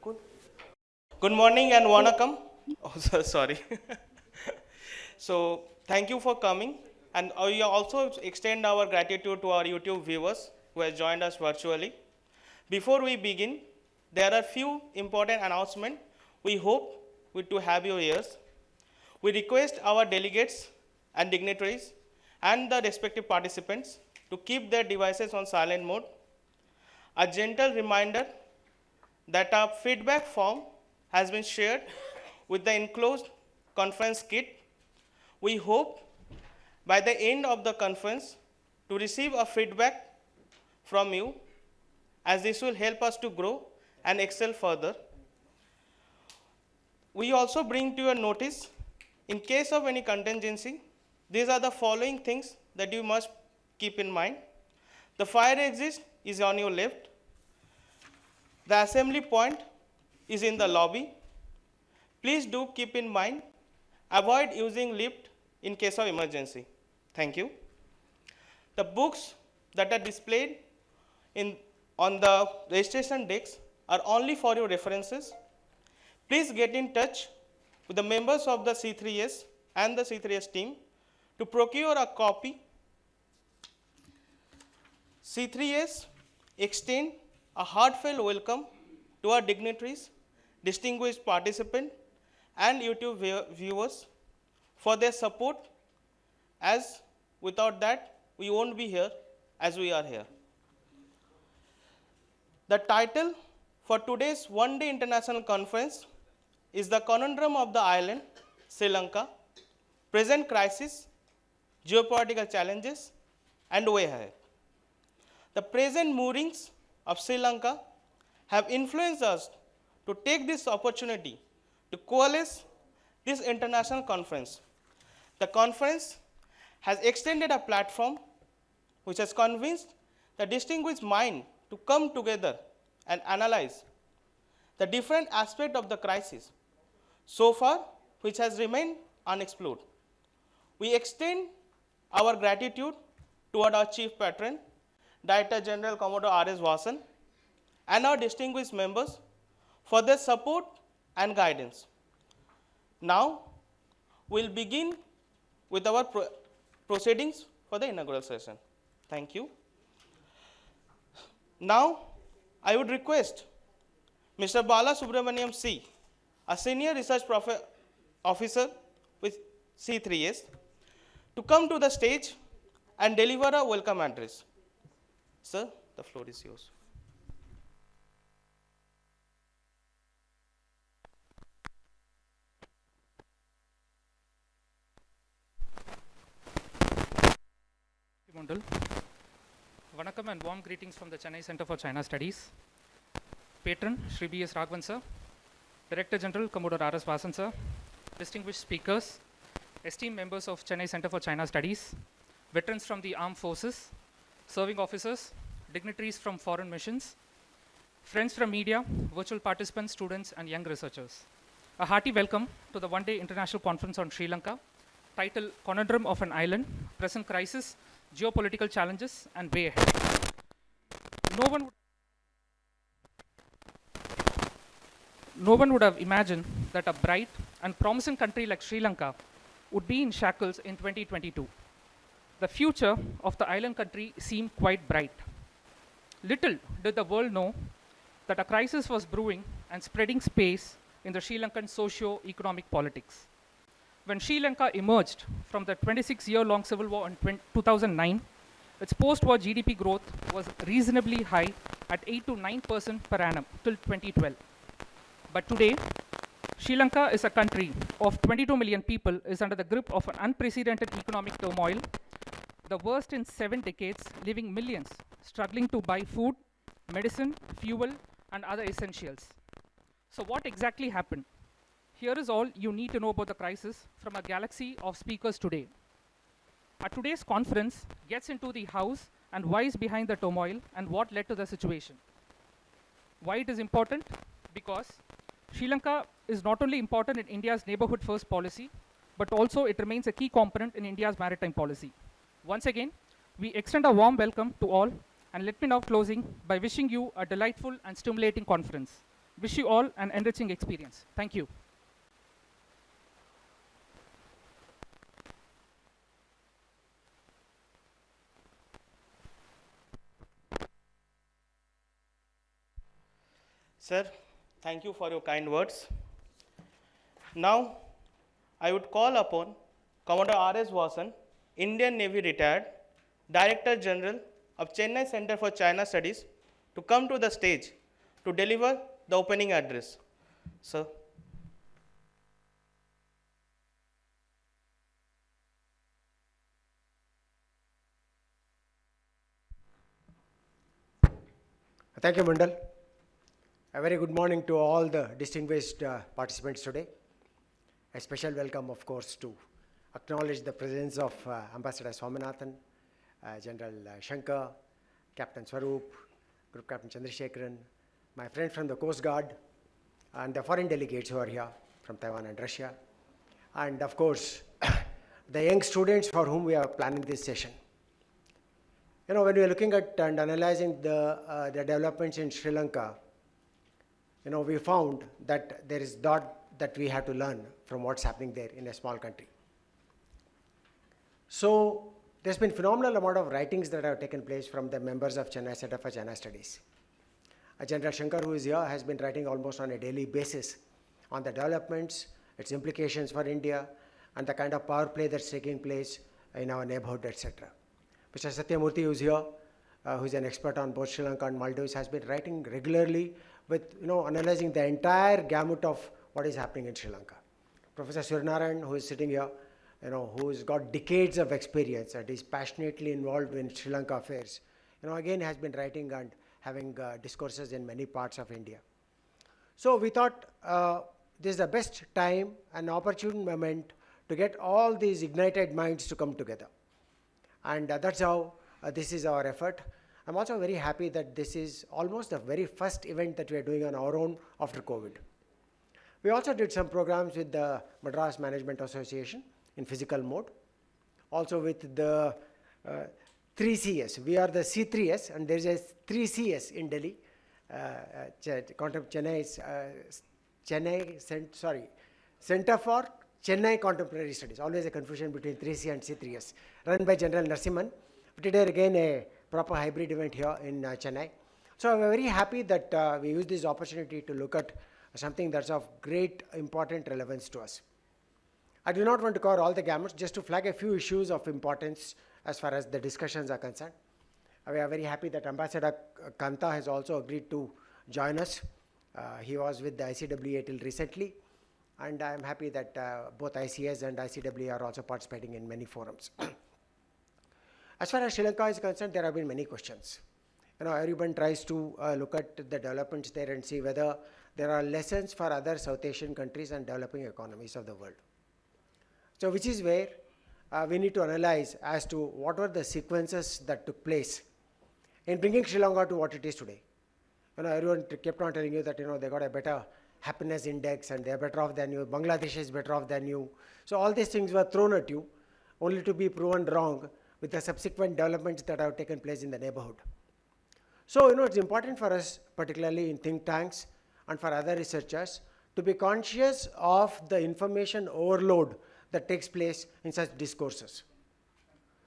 Good. Good morning and wanakam. Oh, sorry. So, thank you for coming. And we also extend our gratitude to our YouTube viewers who have joined us virtually. Before we begin, there are few important announcements we hope to have your ears. We request our delegates and dignitaries and the respective participants to keep their devices on silent mode. A gentle reminder that a feedback form has been shared with the enclosed conference kit. We hope by the end of the conference to receive a feedback from you, as this will help us to grow and excel further. We also bring to your notice, in case of any contingency, these are the following things that you must keep in mind. The fire exit is on your left. The assembly point is in the lobby. Please do keep in mind, avoid using lift in case of emergency. Thank you. The books that are displayed on the registration desks are only for your references. Please get in touch with the members of the C3S and the C3S team to procure a copy. C3S extend a heartfelt welcome to our dignitaries, distinguished participants, and YouTube viewers for their support, as without that, we won't be here as we are here. The title for today's one-day international conference is The Conundrum of the Island, Sri Lanka, Present Crisis, Geopolitical Challenges, and Way Ahead. The present moorings of Sri Lanka have influenced us to take this opportunity to coalesce this international conference. The conference has extended a platform which has convinced the distinguished mind to come together and analyze the different aspects of the crisis so far, which has remained unexplored. We extend our gratitude toward our chief patron, Director General Commodore R.S. Vasan, and our distinguished members for their support and guidance. Now, we'll begin with our proceedings for the inaugural session. Thank you. Now, I would request Mr. Balasubramanian C., a senior research officer with C3S, to come to the stage and deliver a welcome address. Sir, the floor is yours. Mondal. Vanakkam and warm greetings from the Chennai Center for China Studies. Patron Shri B.S. Raghavan sir, Director General Commodore R.S. Vasan sir, distinguished speakers, esteemed members of Chennai Center for China Studies, veterans from the armed forces, serving officers, dignitaries from foreign missions, friends from media, virtual participants, students, and young researchers. A hearty welcome to the one-day international conference on Sri Lanka, titled Conundrum of an Island, Present Crisis, Geopolitical Challenges, and Way Ahead. No one would have imagined that a bright and promising country like Sri Lanka would be in shackles in 2022. The future of the island country seemed quite bright. Little did the world know that a crisis was brewing and spreading space in the Sri Lankan socio-economic politics. When Sri Lanka emerged from the 26-year-long civil war in 2009, its post-war GDP growth was reasonably high at 8 to 9% per annum till 2012. But today, Sri Lanka is a country of 22 million people, is under the grip of an unprecedented economic turmoil, the worst in 7 decades, leaving millions struggling to buy food, medicine, fuel, and other essentials. So what exactly happened? Here is all you need to know about the crisis from a galaxy of speakers today. Our today's conference gets into the hows and whys behind the turmoil and what led to the situation. Why it is important? Because Sri Lanka is not only important in India's neighborhood first policy, but also it remains a key component in India's maritime policy. Once again, we extend a warm welcome to all, and let me now closing by wishing you a delightful and stimulating conference. Wish you all an enriching experience. Thank you. Sir, thank you for your kind words. Now, I would call upon Commodore R.S. Vasan, Indian Navy retired, Director General of Chennai Center for China Studies, to come to the stage to deliver the opening address. Sir. Thank you, Mandal. A very good morning to all the distinguished participants today. A special welcome, of course, to acknowledge the presence of Ambassador Swaminathan, General Shankar, Captain Swaroop, Group Captain Chandrasekharan, my friend from the Coast Guard, and the foreign delegates who are here from Taiwan and Russia, and of course, the young students for whom we are planning this session. You know, when we are looking at and analyzing the developments in Sri Lanka, you know, we found that there is a lot that we have to learn from what's happening there in a small country. So there's been phenomenal amount of writings that have taken place from the members of Chennai Center for China Studies. General Shankar, who is here, has been writing almost on a daily basis on the developments, its implications for India, and the kind of power play that's taking place in our neighborhood, etc. Mr. Satyamurthy, who is here, who is an expert on both Sri Lanka and Maldives, has been writing regularly with, you know, analyzing the entire gamut of what is happening in Sri Lanka. Professor Suryanarayan, who is sitting here, you know, who's got decades of experience and is passionately involved in Sri Lanka affairs, you know, again has been writing and having discourses in many parts of India. So we thought this is the best time and opportune moment to get all these ignited minds to come together. And that's how this is our effort. I'm also very happy that this is almost the very first event that we are doing on our own after COVID. We also did some programs with the Madras Management Association in physical mode, also with the 3CS. We are the C3S, and there's a 3CS in Delhi. Center for Chennai Contemporary Studies. Always a confusion between 3C and C3S, run by General Narasimhan. We did again a proper hybrid event here in Chennai. So I'm very happy that we use this opportunity to look at something that's of great important relevance to us. I do not want to cover all the gamuts, just to flag a few issues of importance as far as the discussions are concerned. We are very happy that Ambassador Kantha has also agreed to join us. He was with the ICWA till recently, and I am happy that both ICS and ICWA are also participating in many forums. As far as Sri Lanka is concerned, there have been many questions. You know, everyone tries to look at the developments there and see whether there are lessons for other South Asian countries and developing economies of the world. So which is where we need to analyze as to what were the sequences that took place in bringing Sri Lanka to what it is today. You know, everyone kept on telling you that, you know, they got a better happiness index and they're better off than you, Bangladesh is better off than you. So all these things were thrown at you only to be proven wrong with the subsequent developments that have taken place in the neighborhood. So, you know, it's important for us, particularly in think tanks and for other researchers, to be conscious of the information overload that takes place in such discourses.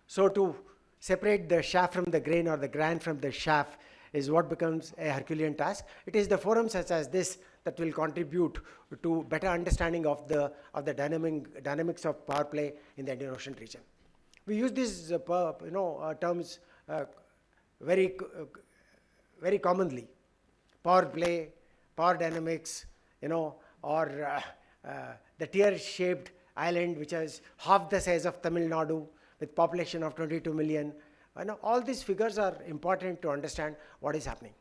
So to separate the chaff from the grain or the grain from the chaff is what becomes a Herculean task. It is the forums such as this that will contribute to better understanding of the dynamics of power play in the Indian Ocean region. We use these terms very commonly: power play, power dynamics, you know, or the tear-shaped island which is half the size of Tamil Nadu with population of 22 million. You know, all these figures are important to understand what is happening.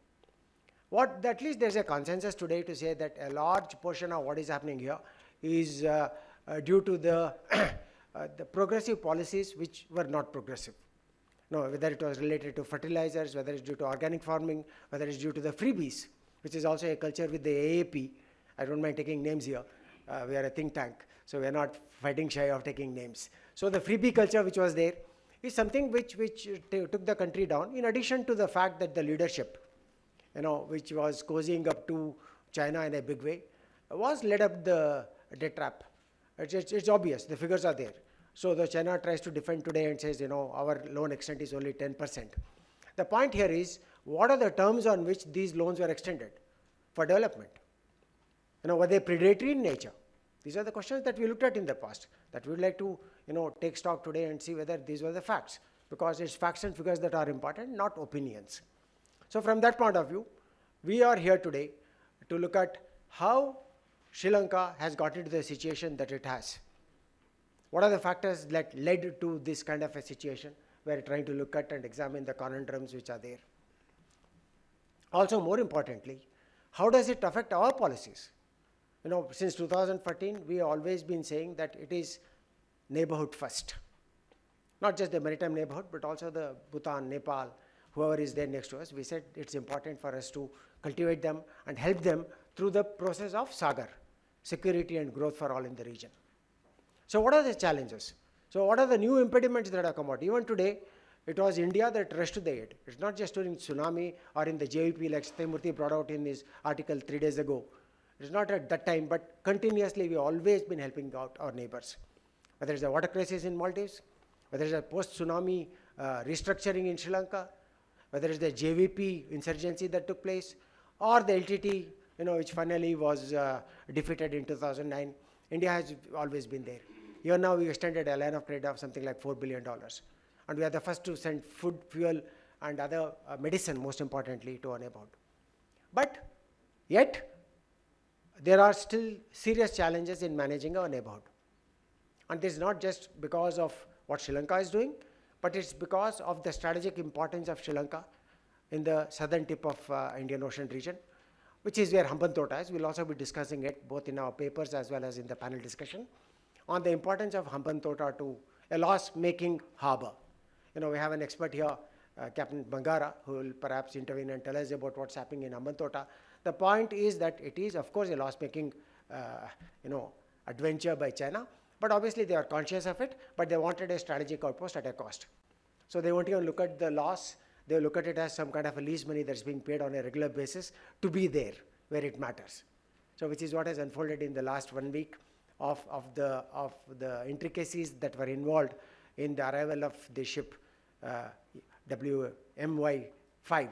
At least there's a consensus today to say that a large portion of what is happening here is due to the progressive policies which were not progressive. No, whether it was related to fertilizers, whether it's due to organic farming, whether it's due to the freebies, which is also a culture with the AAP. I don't mind taking names here. We are a think tank, so we are not fighting shy of taking names. So the freebie culture which was there is something which took the country down, in addition to the fact that the leadership, you know, which was cozying up to China in a big way, was led up the trap. It's obvious, the figures are there. So the China tries to defend today and says, our loan extent is only 10%. The point here is, what are the terms on which these loans were extended for development? Were they predatory in nature? These are the questions that we looked at in the past, that we would like to take stock today and see whether these were the facts, because it's facts and figures that are important, not opinions. So from that point of view, we are here today to look at how Sri Lanka has got into the situation that it has. What are the factors that led to this kind of a situation? We are trying to look at and examine the conundrums which are there. Also, more importantly, how does it affect our policies? Since 2014, we have always been saying that it is neighborhood first. Not just the maritime neighborhood, but also the Bhutan, Nepal, whoever is there next to us. We said it's important for us to cultivate them and help them through the process of Sagar, security and growth for all in the region. So what are the challenges? So what are the new impediments that have come out? Even today, it was India that rushed to the aid. It's not just during tsunami or in the JVP like Satyamurthy brought out in his article 3 days ago. It's not at that time, but continuously we've always been helping out our neighbors. Whether it's a water crisis in Maldives, whether it's a post-tsunami restructuring in Sri Lanka, whether it's the JVP insurgency that took place, or the LTT, which finally was defeated in 2009. India has always been there. Even now we extended a line of credit of something like $4 billion. And we are the first to send food, fuel, and other medicine, most importantly, to our neighborhood. But yet, there are still serious challenges in managing our neighborhood. And this is not just because of what Sri Lanka is doing, but it's because of the strategic importance of Sri Lanka in the southern tip of Indian Ocean region, which is where Hambantota is. We'll also be discussing it both in our papers as well as in the panel discussion on the importance of Hambantota to a loss-making harbor. We have an expert here, Captain Bangara, who will perhaps intervene and tell us about what's happening in Hambantota. The point is that it is, of course, a loss-making, adventure by China, but obviously they are conscious of it, but they wanted a strategic outpost at a cost. So they won't even look at the loss. They look at it as some kind of a lease money that's being paid on a regular basis to be there where it matters. So which is what has unfolded in the last 1 week of the intricacies that were involved in the arrival of the ship WMY5.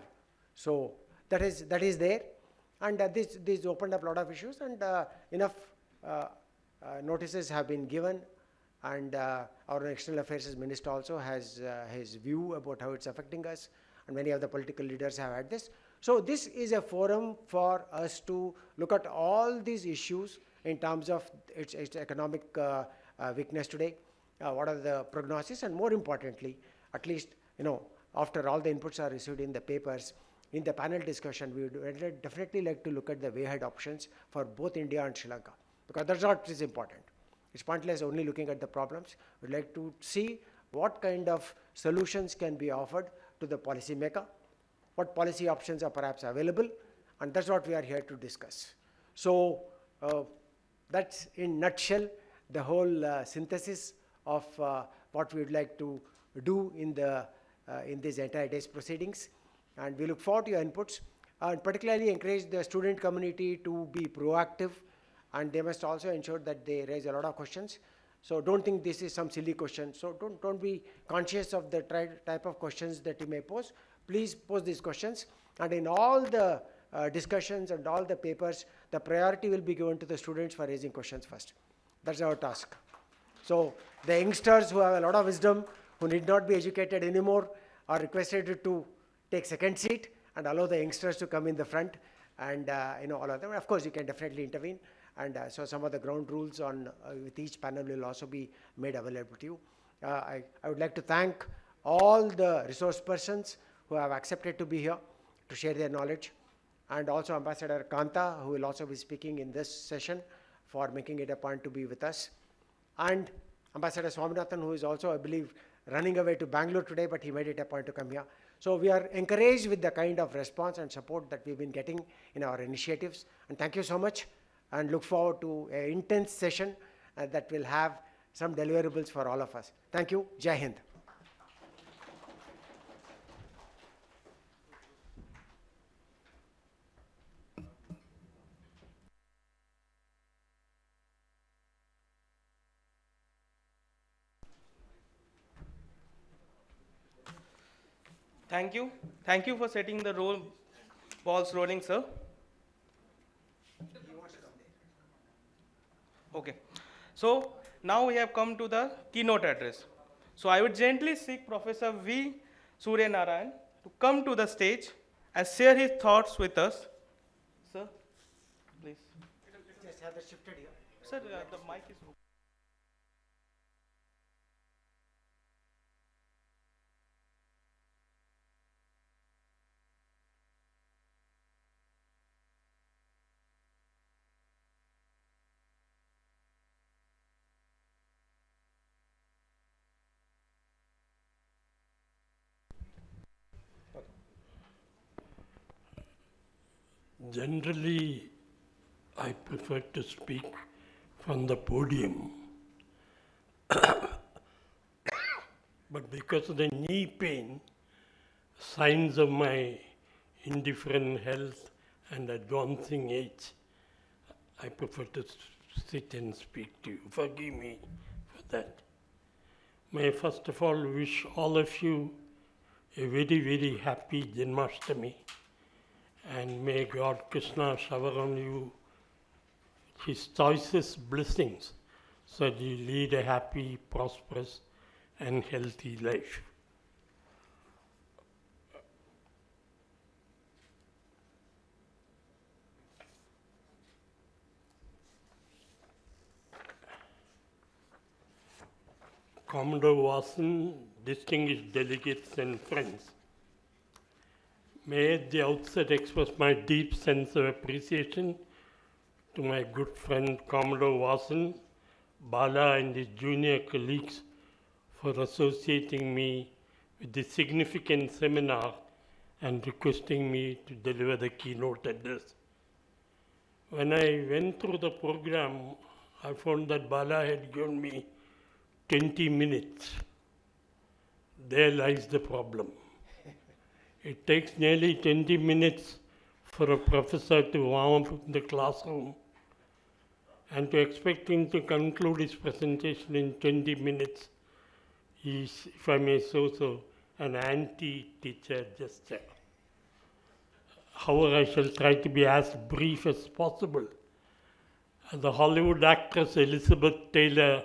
So that is there, and this opened up a lot of issues, and enough notices have been given, and our External Affairs Minister also has his view about how it's affecting us, and many of the political leaders have had this. So this is a forum for us to look at all these issues in terms of its economic weakness today, what are the prognosis, and more importantly, at least, after all the inputs are received in the papers, in the panel discussion, we would definitely like to look at the way ahead options for both India and Sri Lanka, because that's what is important. It's pointless only looking at the problems. We'd like to see what kind of solutions can be offered to the policy maker, what policy options are perhaps available, and that's what we are here to discuss. So that's in nutshell the whole synthesis of what we would like to do in this entire day's proceedings, and we look forward to your inputs, and particularly encourage the student community to be proactive, and they must also ensure that they raise a lot of questions. So don't think this is some silly question. So don't be conscious of the type of questions that you may pose. Please pose these questions, and in all the discussions and all the papers, the priority will be given to the students for raising questions first. That's our task. So the youngsters who have a lot of wisdom, who need not be educated anymore, are requested to take second seat and allow the youngsters to come in the front, and all of them. Of course, you can definitely intervene, and so some of the ground rules on with each panel will also be made available to you. I would like to thank all the resource persons who have accepted to be here to share their knowledge, and also Ambassador Kantha, who will also be speaking in this session, for making it a point to be with us, and Ambassador Swaminathan, who is also, I believe, running away to Bangalore today, but he made it a point to come here. So we are encouraged with the kind of response and support that we've been getting in our initiatives, and thank you so much, and look forward to an intense session that will have some deliverables for all of us. Thank you. Jai Hind. Thank you. Thank you for setting the balls rolling, sir. Okay. So now we have come to the keynote address. So I would gently seek Professor V. Suryanarayan to come to the stage and share his thoughts with us. Sir, please. Just have it shifted here. Sir, the mic is open. Generally, I prefer to speak from the podium. But because of the knee pain, signs of my indifferent health and advancing age, I prefer to sit and speak to you. Forgive me for that. May I first of all wish all of you a very, very happy Janmashtami. And may God Krishna shower on you his choicest blessings so that you lead a happy, prosperous, and healthy life. Commodore Vasan, distinguished delegates and friends, may I at the outset express my deep sense of appreciation to my good friend Commodore Vasan, Bala and his junior colleagues for associating me with this significant seminar and requesting me to deliver the keynote address. When I went through the program, I found that Bala had given me 20 minutes. There lies the problem. It takes nearly 20 minutes for a professor to warm up the classroom, and to expect him to conclude his presentation in 20 minutes is, if I may say so, an anti-teacher gesture. However, I shall try to be as brief as possible. The Hollywood actress Elizabeth Taylor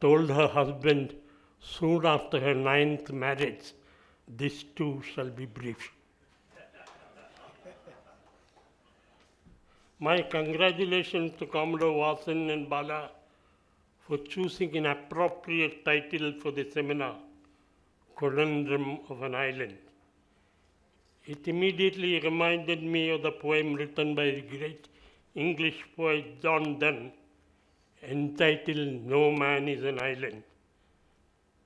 told her husband soon after her 9th marriage, "This too shall be brief." My congratulations to Commodore Vasan and Bala for choosing an appropriate title for the seminar, Conundrum of an Island. It immediately reminded me of the poem written by the great English poet John Donne, entitled No Man is an Island.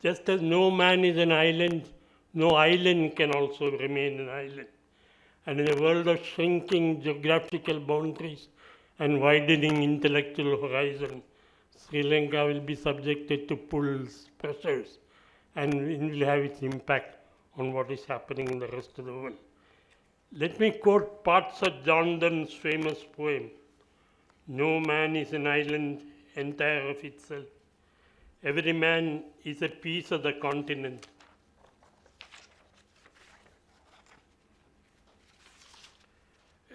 Just as no man is an island, no island can also remain an island. And in a world of shrinking geographical boundaries and widening intellectual horizon, Sri Lanka will be subjected to pulls, pressures, and it will have its impact on what is happening in the rest of the world. Let me quote parts of John Donne's famous poem, "No man is an island entire of itself. Every man is a piece of the continent.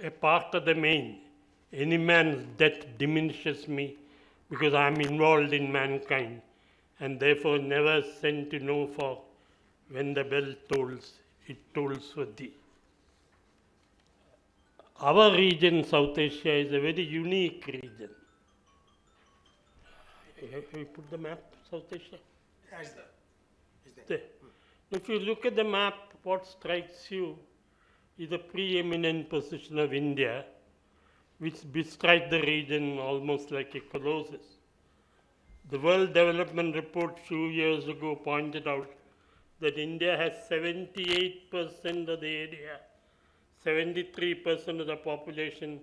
A part of the main. Any man's death diminishes me because I am involved in mankind and therefore never sent to know for when the bell tolls, it tolls for thee." Our region, South Asia, is a very unique region. Have you put the map, South Asia? There. If you look at the map, what strikes you is the preeminent position of India, which bestrides the region almost like a colossus. The World Development Report a few years ago pointed out that India has 78% of the area, 73% of the population,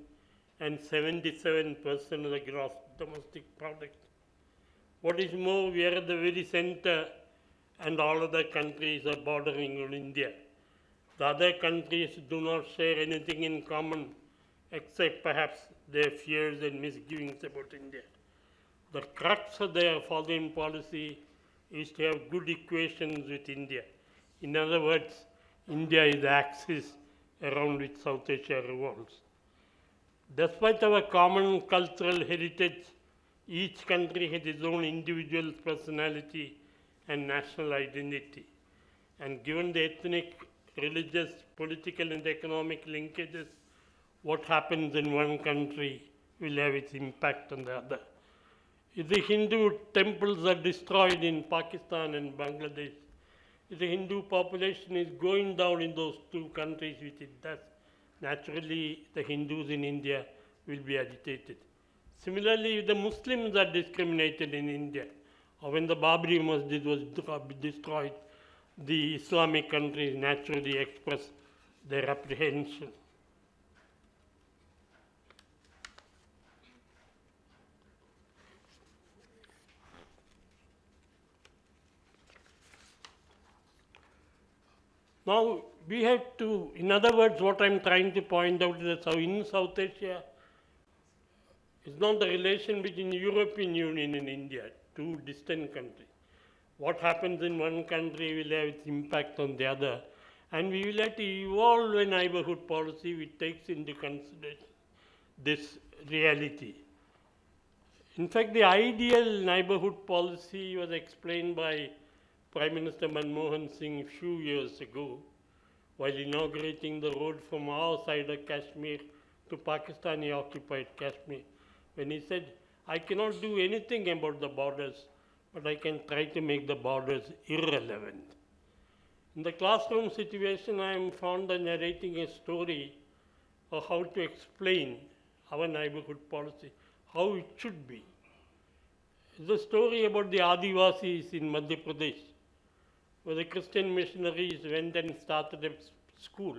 and 77% of the gross domestic product. What is more, we are at the very center, and all other countries are bordering on India. The other countries do not share anything in common, except perhaps their fears and misgivings about India. The crux of their foreign policy is to have good equations with India. In other words, India is the axis around which South Asia revolves. Despite our common cultural heritage, each country has its own individual personality and national identity. And given the ethnic, religious, political, and economic linkages, what happens in one country will have its impact on the other. If the Hindu temples are destroyed in Pakistan and Bangladesh, if the Hindu population is going down in those two countries, which it does, naturally the Hindus in India will be agitated. Similarly, if the Muslims are discriminated in India, or when the Babri Masjid was destroyed, the Islamic countries naturally express their apprehension. Now, we have to, in other words, what I'm trying to point out is that in South Asia, it's not the relation between European Union and India, two distant countries. What happens in one country will have its impact on the other. And we will have to evolve a neighborhood policy which takes into consideration this reality. In fact, the ideal neighborhood policy was explained by Prime Minister Manmohan Singh a few years ago while inaugurating the road from our side of Kashmir to Pakistani-occupied Kashmir, when he said, I cannot do anything about the borders, but I can try to make the borders irrelevant. In the classroom situation, I am fond of narrating a story of how to explain our neighborhood policy, how it should be. It's a story about the Adivasis in Madhya Pradesh, where the Christian missionaries went and started a school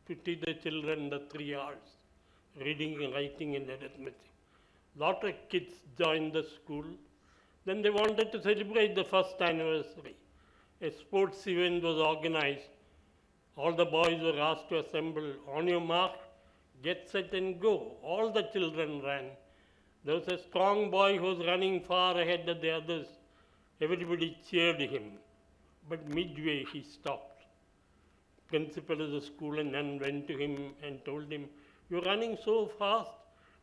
to teach the children the 3 R's, reading, writing, and arithmetic. Lot of kids joined the school. Then they wanted to celebrate the first anniversary. A sports event was organized. All the boys were asked to assemble. On your mark, get set and go. All the children ran. There was a strong boy who was running far ahead of the others. Everybody cheered him. But midway he stopped. Principal of the school and nun went to him and told him, you're running so fast,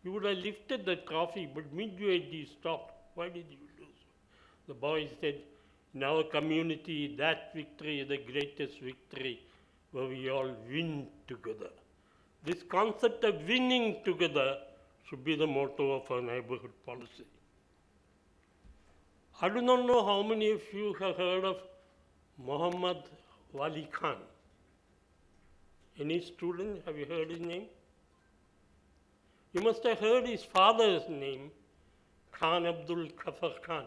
you would have lifted the trophy, but midway you stopped. Why did you lose? The boy said, in our community, that victory is the greatest victory where we all win together. This concept of winning together should be the motto of our neighborhood policy. I do not know how many of you have heard of Muhammad Wali Khan. Any student, have you heard his name? You must have heard his father's name, Khan Abdul Kafar Khan,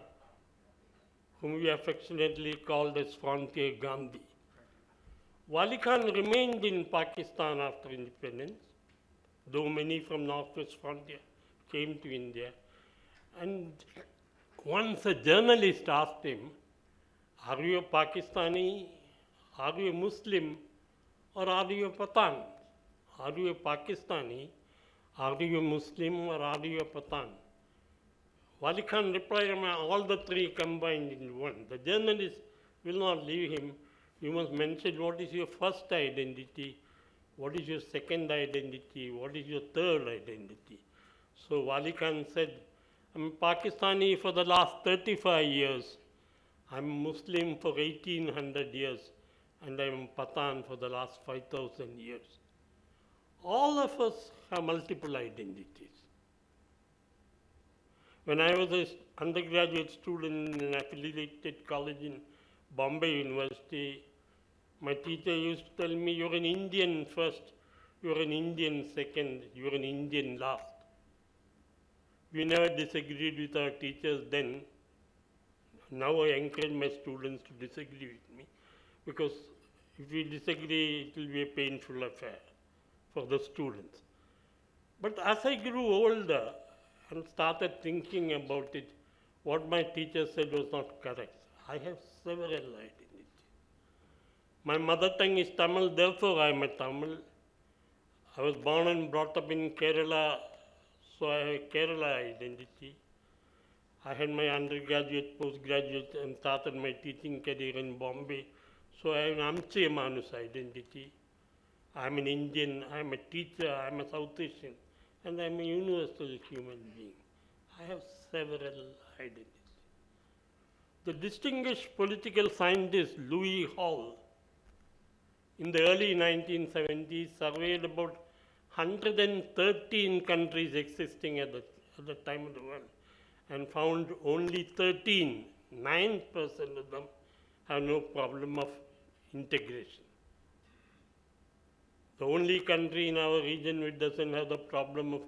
whom we affectionately called as Frontier Gandhi. Wali Khan remained in Pakistan after independence, though many from Northwest Frontier came to India. And once a journalist asked him, are you a Pakistani, are you a Muslim, or are you a Pathan? Are you a Pakistani, are you a Muslim, or are you a Pathan? Wali Khan replied, all the three combined in one. The journalist will not leave him. You must mention what is your first identity, what is your second identity, what is your third identity. So Wali Khan said, I'm Pakistani for the last 35 years. I'm Muslim for 1800 years, and I'm Pathan for the last 5,000 years. All of us have multiple identities. When I was an undergraduate student in an affiliated college in Bombay University, my teacher used to tell me, you're an Indian first, you're an Indian second, you're an Indian last. We never disagreed with our teachers then. Now I encourage my students to disagree with me, because if we disagree, it will be a painful affair for the students. But as I grew older and started thinking about it, what my teacher said was not correct. I have several identities. My mother tongue is Tamil, therefore I am a Tamil. I was born and brought up in Kerala, so I have a Kerala identity. I had my undergraduate, postgraduate, and started my teaching career in Bombay, So I have an Amchemanus identity. I'm an Indian, I'm a teacher, I'm a South Asian, and I'm a universal human being. I have several identities. The distinguished political scientist Louis Hall, in the early 1970s, surveyed about 113 countries existing at the time of the world and found only 13, 9% of them have no problem of integration. The only country in our region which doesn't have the problem of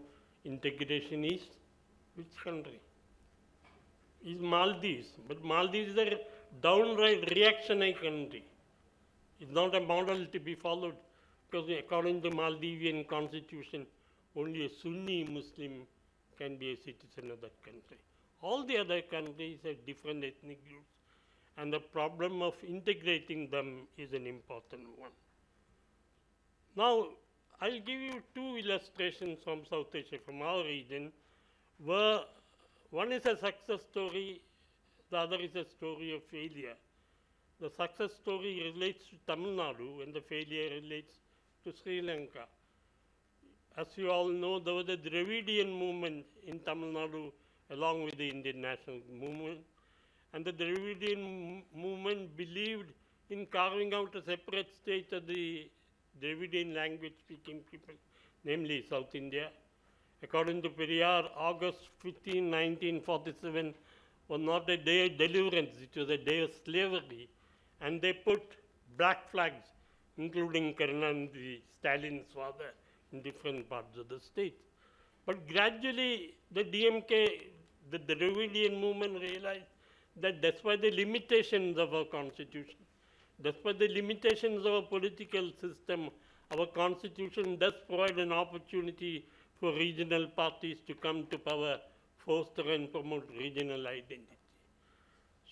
integration is which country? Is Maldives. But Maldives is a downright reactionary country. It's not a model to be followed because according to the Maldivian constitution, only a Sunni Muslim can be a citizen of that country. All the other countries have different ethnic groups, and the problem of integrating them is an important one. Now, I'll give you two illustrations from South Asia, from our region, where one is a success story, the other is a story of failure. The success story relates to Tamil Nadu and the failure relates to Sri Lanka. As you all know, there was a Dravidian movement in Tamil Nadu along with the Indian national movement. And the Dravidian movement believed in carving out a separate state of the Dravidian language speaking people, namely South India. According to Periyar, August 15, 1947 was not a day of deliverance, it was a day of slavery. And they put black flags, including Karunanidhi, Stalin's father, in different parts of the state. But gradually, the DMK, the Dravidian movement realized that despite the limitations of our constitution, despite the limitations of our political system, our constitution does provide an opportunity for regional parties to come to power, foster and promote regional identity.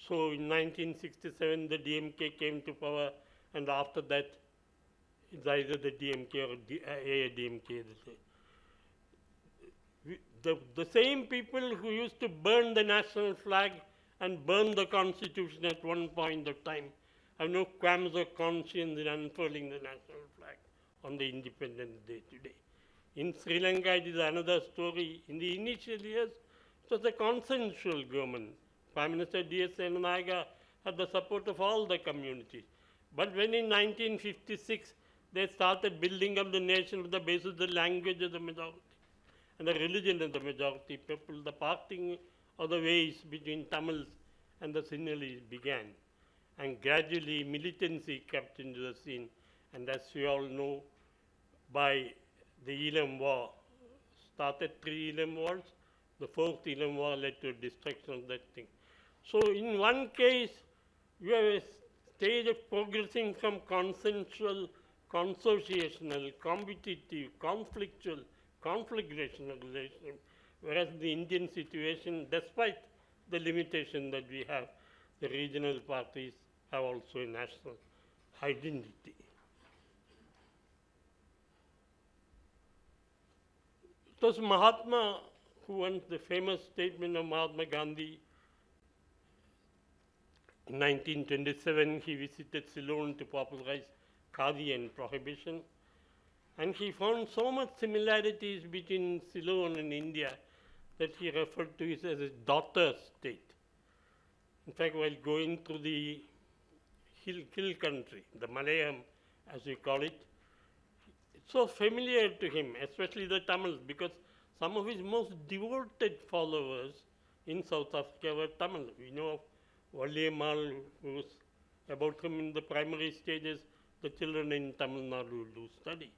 So in 1967, the DMK came to power, and after that, it's either the DMK or AIDMK. The same people who used to burn the national flag and burn the constitution at one point of time have no qualms of conscience in unfurling the national flag on the Independence Day today. In Sri Lanka, it is another story. In the initial years, it was a consensual government. Prime Minister D.S. Senanayake had the support of all the communities. But when in 1956, they started building up the nation on the basis of the language of the majority and the religion of the majority people, the parting of the ways between Tamils and the Sinhalese began. And gradually, militancy crept into the scene. And as we all know, by the Elam War, started 3 Elam Wars, the 4th Elam War led to destruction of that thing. So in one case, you have a stage of progressing from consensual, consociational, competitive, conflictual, conflagrational relationship, whereas the Indian situation, despite the limitation that we have, the regional parties have also a national identity. It was Mahatma who once, the famous statement of Mahatma Gandhi. In 1927, he visited Ceylon to popularize khadi and prohibition. And he found so much similarities between Ceylon and India that he referred to it as a daughter state. In fact, while going through the hill country, the Malayam, as we call it, it's so familiar to him, especially the Tamils, because some of his most devoted followers in South Africa were Tamil. We know of Valliammal, who was about him in the primary stages, the children in Tamil Nadu do study.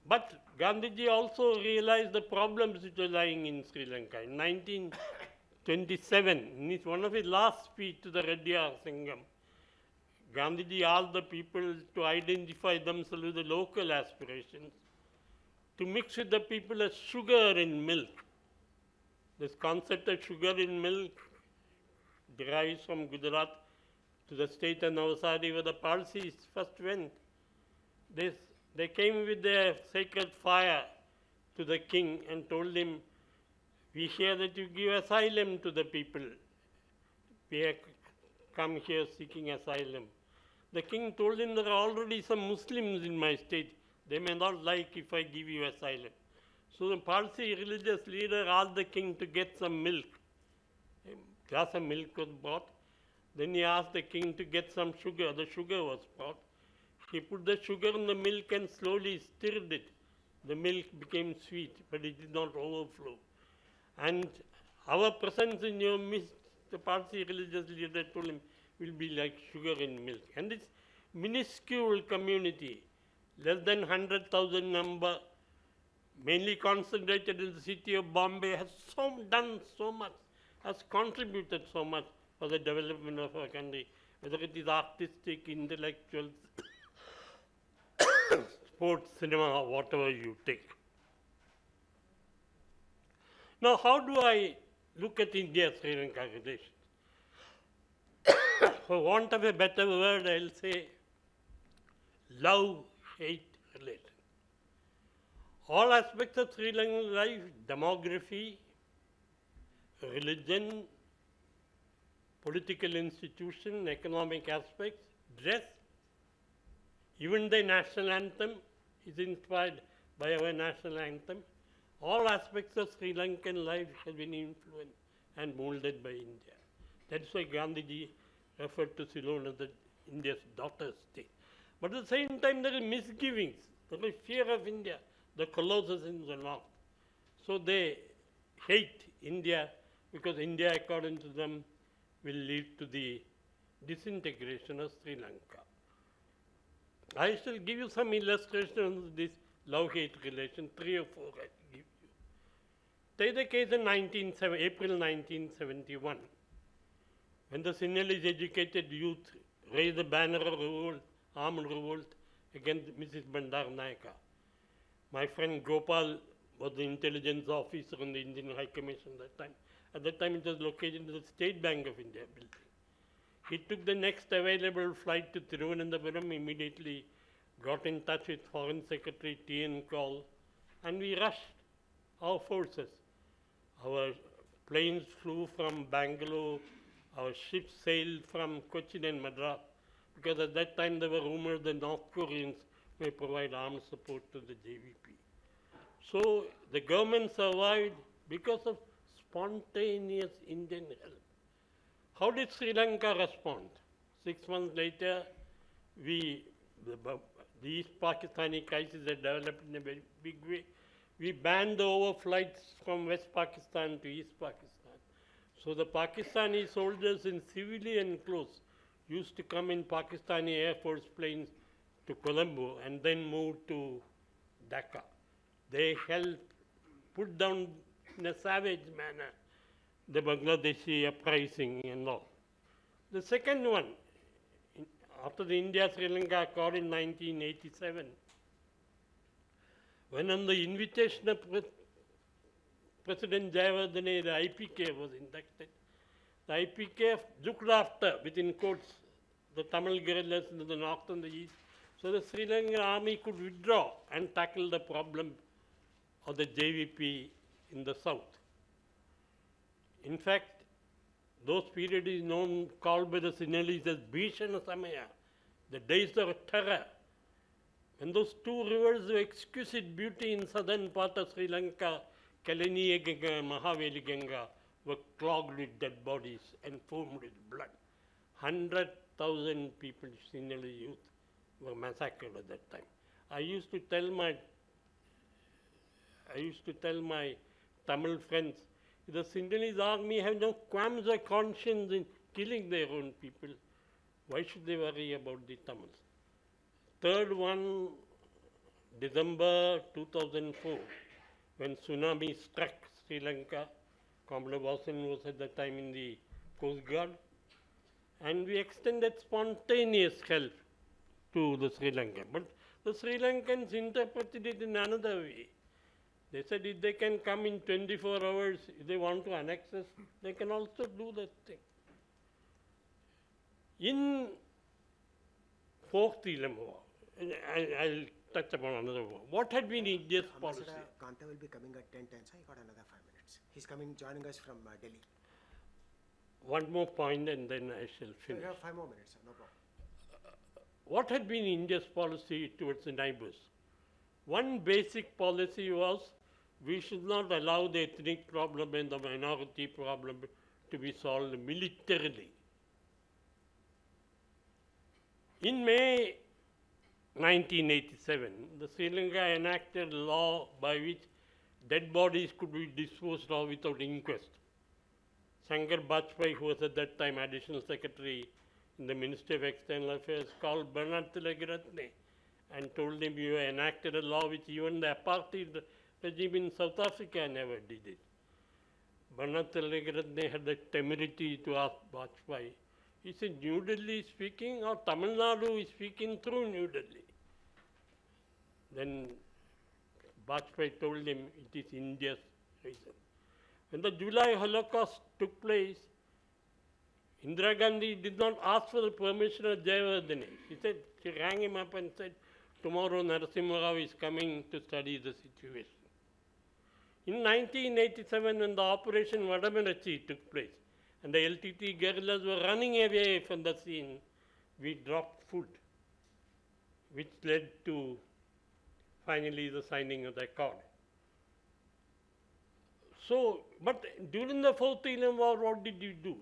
But Gandhiji also realized the problems which were lying in Sri Lanka. In 1927, in one of his last speech to the Reddy Singham, Gandhiji asked the people to identify themselves with the local aspirations, to mix with the people as sugar in milk. This concept of sugar in milk derives from Gujarat to the state of Navsari, where the Parsis first went. They came with their sacred fire to the king and told him, "We hear that you give asylum to the people. We have come here seeking asylum." The king told him there are already some Muslims in my state. They may not like if I give you asylum. So the Parsi religious leader asked the king to get some milk. A glass of milk was brought. Then he asked the king to get some sugar. The sugar was brought. He put the sugar in the milk and slowly stirred it. The milk became sweet, but it did not overflow. And our presence in your midst, the Parsi religious leader told him, will be like sugar in milk. And this minuscule community, less than 100,000 number, mainly concentrated in the city of Bombay, has done so much, has contributed so much for the development of our country, whether it is artistic, intellectual, sports, cinema, or whatever you take. Now, how do I look at India-Sri Lanka relations? For want of a better word, I'll say love-hate relation. All aspects of Sri Lankan life, demography, religion, political institution, economic aspects, dress, even the national anthem is inspired by our national anthem. All aspects of Sri Lankan life have been influenced and molded by India. That's why Gandhiji referred to Ceylon as India's daughter state. But at the same time, there are misgivings, there is fear of India, the colossus in the north. So they hate India because India, according to them, will lead to the disintegration of Sri Lanka. I shall give you some illustrations of this love-hate relation, 3 or 4 I give you. Take the case in April 1971, when the Sinhalese educated youth raised the banner of revolt, armed revolt against Mrs. Bandaranaike. My friend Gopal was the intelligence officer in the Indian High Commission at that time. At that time, it was located in the State Bank of India building. He took the next available flight to Thiruvananthapuram, immediately got in touch with Foreign Secretary T.N. Kaul, and we rushed our forces. Our planes flew from Bangalore, our ships sailed from Cochin and Madras, because at that time there were rumors that North Koreans may provide armed support to the JVP. So the government survived because of spontaneous Indian help. How did Sri Lanka respond? 6 months later, the East Pakistani crisis had developed in a very big way. We banned the overflights from West Pakistan to East Pakistan. So the Pakistani soldiers in civilian clothes used to come in Pakistani Air Force planes to Colombo and then move to Dhaka. They helped put down in a savage manner the Bangladeshi uprising and all. The second one, after the India-Sri Lanka Accord in 1987, when on the invitation of President Jayawardene, the IPK was inducted. The IPK looked after, within quotes, the Tamil guerrillas in the north and the east, so the Sri Lankan army could withdraw and tackle the problem of the JVP in the south. In fact, those periods is known, called by the Sinhalese as Bhishana Samaya, the days of terror. When those two rivers of exquisite beauty in southern part of Sri Lanka, Kalaniya Ganga and Mahaveli Ganga, were clogged with dead bodies and foamed with blood. 100,000 people, Sinhalese youth, were massacred at that time. I used to tell my Tamil friends, the Sinhalese army have no qualms of conscience in killing their own people. Why should they worry about the Tamils? Third one, December 2004, when tsunami struck Sri Lanka. Commodore Vasan was at that time in the Coast Guard, and we extended spontaneous help to the Sri Lanka. But the Sri Lankans interpreted it in another way. They said if they can come in 24 hours, if they want to annex us, they can also do that thing. In fourth dilemma, I'll touch upon another one. What had been India's policy? Kantha will be coming at 10:10, so he got another 5 minutes. He's joining us from Delhi. One more point and then I shall finish. You have 5 more minutes, sir, no problem. what had been India's policy towards the neighbors? One basic policy was we should not allow the ethnic problem and the minority problem to be solved militarily. In May 1987, the Sri Lanka enacted a law by which dead bodies could be disposed of without inquest. Shankar Bajpai, who was at that time Additional Secretary in the Ministry of External Affairs, called Bernard Tilakaratne and told him, you enacted a law which even the apartheid regime in South Africa never did it. Bernard Tilakaratne had the temerity to ask Bajpai, he said, New Delhi is speaking or Tamil Nadu is speaking through New Delhi? Then Bajpai told him it is India's reason. When the July Holocaust took place, Indira Gandhi did not ask for the permission of Jayawardene. She rang him up and said, tomorrow Narasimha Rao is coming to study the situation. In 1987, when the Operation Vadamarachi took place, and the LTT guerrillas were running away from the scene, we dropped food, which led to finally the signing of the accord. So, but during the Fourth Inland War, what did you do?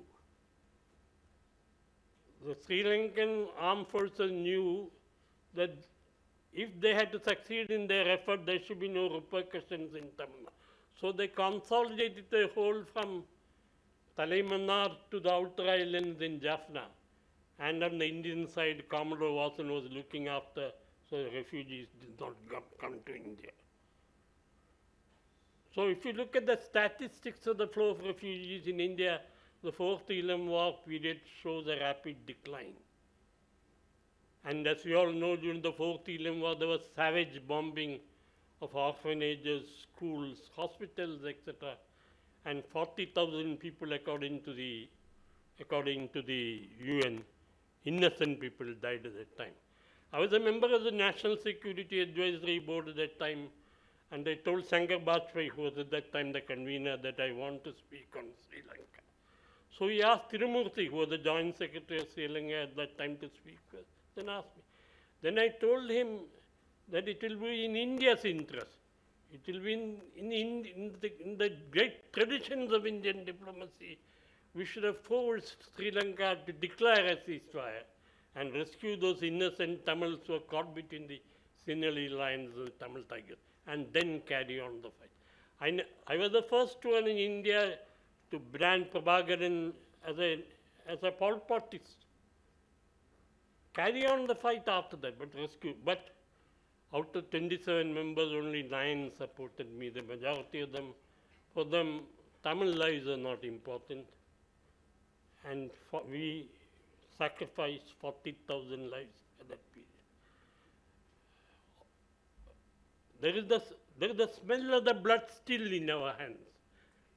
The Sri Lankan armed forces knew that if they had to succeed in their effort, there should be no repercussions in Tamil Nadu. So they consolidated the whole from Talaimanar to the outer islands in Jaffna. And on the Indian side, Commodore Vasan was looking after, so the refugees did not come to India. So if you look at the statistics of the flow of refugees in India, the Fourth Elam War period shows a rapid decline. And as we all know, during the Fourth Elam War, there was savage bombing of orphanages, schools, hospitals, etc. And 40,000 people, according to the UN, innocent people died at that time. I was a member of the National Security Advisory Board at that time, and I told Shankar Bajpai, who was at that time the convener, that I want to speak on Sri Lanka. So he asked Tirumurthy, who was the Joint Secretary of Sri Lanka at that time, to speak first. Then asked me. Then I told him that it will be in India's interest. It will be in the great traditions of Indian diplomacy. We should have forced Sri Lanka to declare a ceasefire and rescue those innocent Tamils who are caught between the Sinhalese lions and the Tamil tigers, and then carry on the fight. I was the first one in India to brand Prabhakaran as a Pol Potist. Carry on the fight after that, but rescue. But out of 27 members, only 9 supported me. The majority of them, for them, Tamil lives are not important. And we sacrificed 40,000 lives at that period. There is the smell of the blood still in our hands.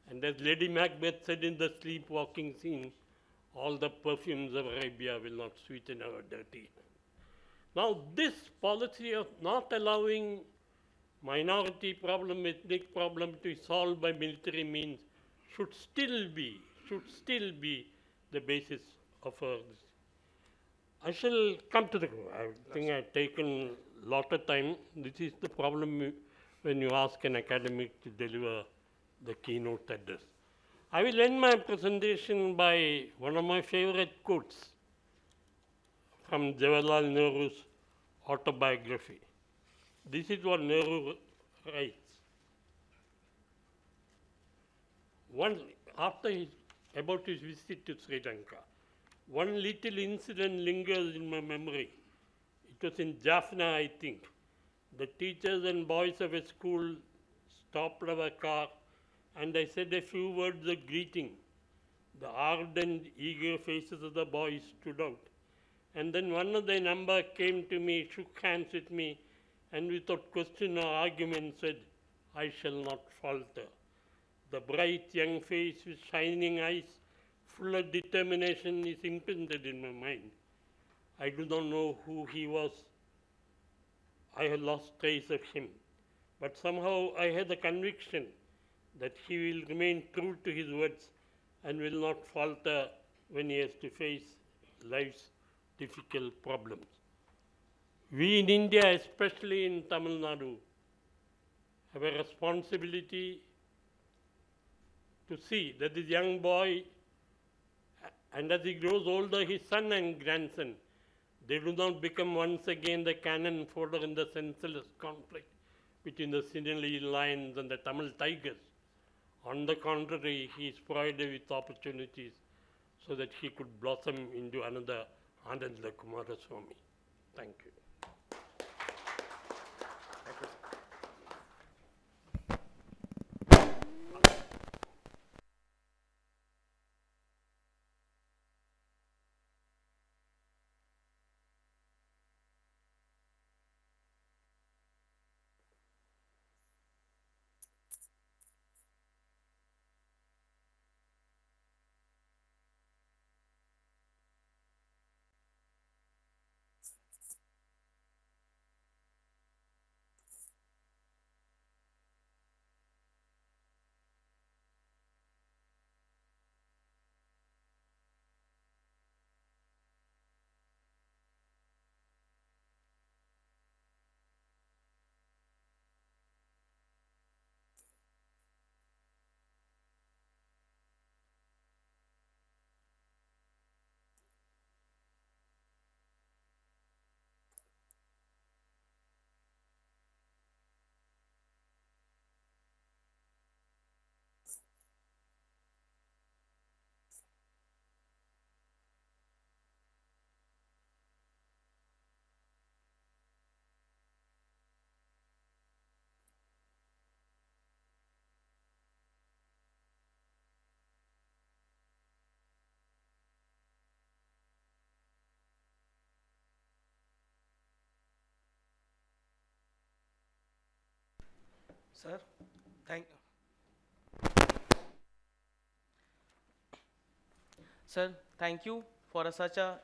And as Lady Macbeth said in the sleepwalking scene, all the perfumes of Arabia will not sweeten our dirty hands. Now, this policy of not allowing minority problem, ethnic problem to be solved by military means should still be the basis of our. I shall come to the. I think I've taken a lot of time. This is the problem when you ask an academic to deliver the keynote address. I will end my presentation by one of my favorite quotes from Jawaharlal Nehru's autobiography. This is what Nehru writes. About his visit to Sri Lanka, one little incident lingers in my memory. It was in Jaffna, I think. The teachers and boys of a school stopped our car, and I said a few words of greeting. The ardent, eager faces of the boys stood out. And then one of the number came to me, shook hands with me, and without question or argument said, I shall not falter. The bright young face with shining eyes, full of determination, is imprinted in my mind. I do not know who he was. I had lost trace of him. But somehow I had the conviction that he will remain true to his words and will not falter when he has to face life's difficult problems. We in India, especially in Tamil Nadu, have a responsibility to see that this young boy, and as he grows older, his son and grandson, they do not become once again the cannon fodder in the senseless conflict between the Sinhalese lions and the Tamil tigers. On the contrary, he is provided with opportunities so that he could blossom into another Ananda Kumaraswamy. Thank you. Sir, thank Sir, thank you for such a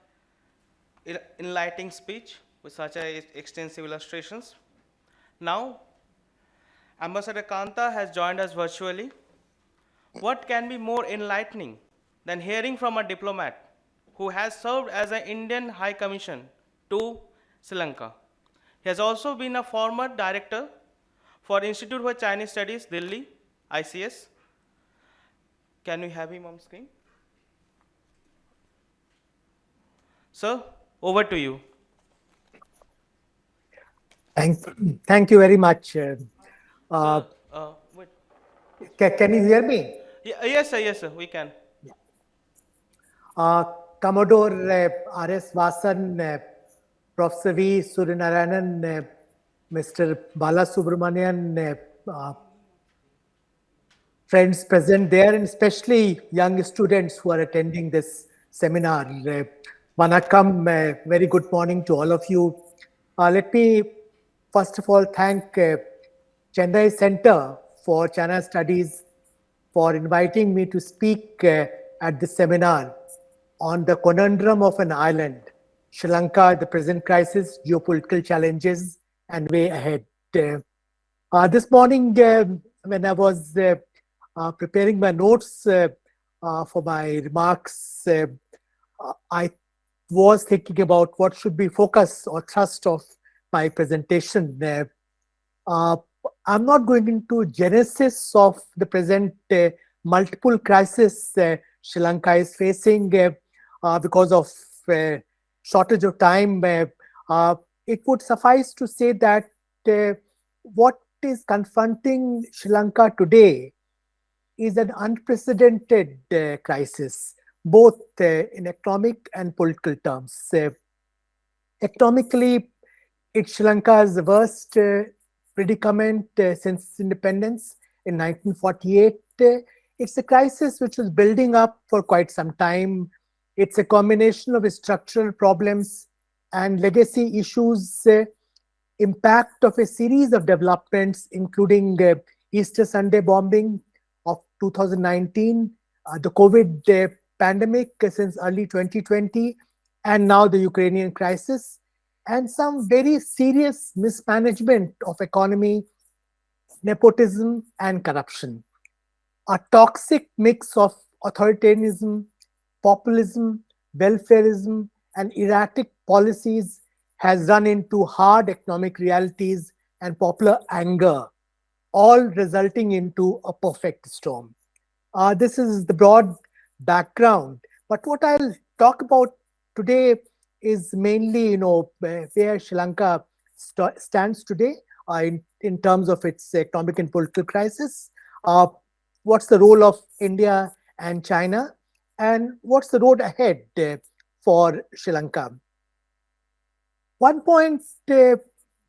enlightening speech with such extensive illustrations. Now, Ambassador Kantha has joined us virtually. What can be more enlightening than hearing from a diplomat who has served as an Indian High Commission to Sri Lanka? He has also been a former director for Institute for Chinese Studies, Delhi, ICS. Can we have him on screen? Sir, over to you. Thank you very much. Sir, wait. Can you hear me? Yes, sir, we can. Commodore R.S. Vasan, Prof. V. Suryanarayan, Mr. Balasubramanian, friends present there, and especially young students who are attending this seminar. Vanakkam, very good morning to all of you. Let me first of all thank Chennai Center for China Studies for inviting me to speak at this seminar on the conundrum of an island, Sri Lanka, the present crisis, geopolitical challenges, and way ahead. This morning, when I was preparing my notes for my remarks, I was thinking about what should be focus or thrust of my presentation. I'm not going into genesis of the present multiple crises Sri Lanka is facing because of shortage of time. It would suffice to say that what is confronting Sri Lanka today is an unprecedented crisis, both in economic and political terms. Economically, it's Sri Lanka's worst predicament since independence in 1948. It's a crisis which was building up for quite some time. It's a combination of structural problems and legacy issues, impact of a series of developments, including Easter Sunday bombing of 2019, the COVID pandemic since early 2020, and now the Ukrainian crisis, and some very serious mismanagement of economy, nepotism, and corruption. A toxic mix of authoritarianism, populism, welfarism, and erratic policies has run into hard economic realities and popular anger, all resulting into a perfect storm. This is the broad background. But what I'll talk about today is mainly, where Sri Lanka stands today in terms of its economic and political crisis. What's the role of India and China, and what's the road ahead for Sri Lanka? One point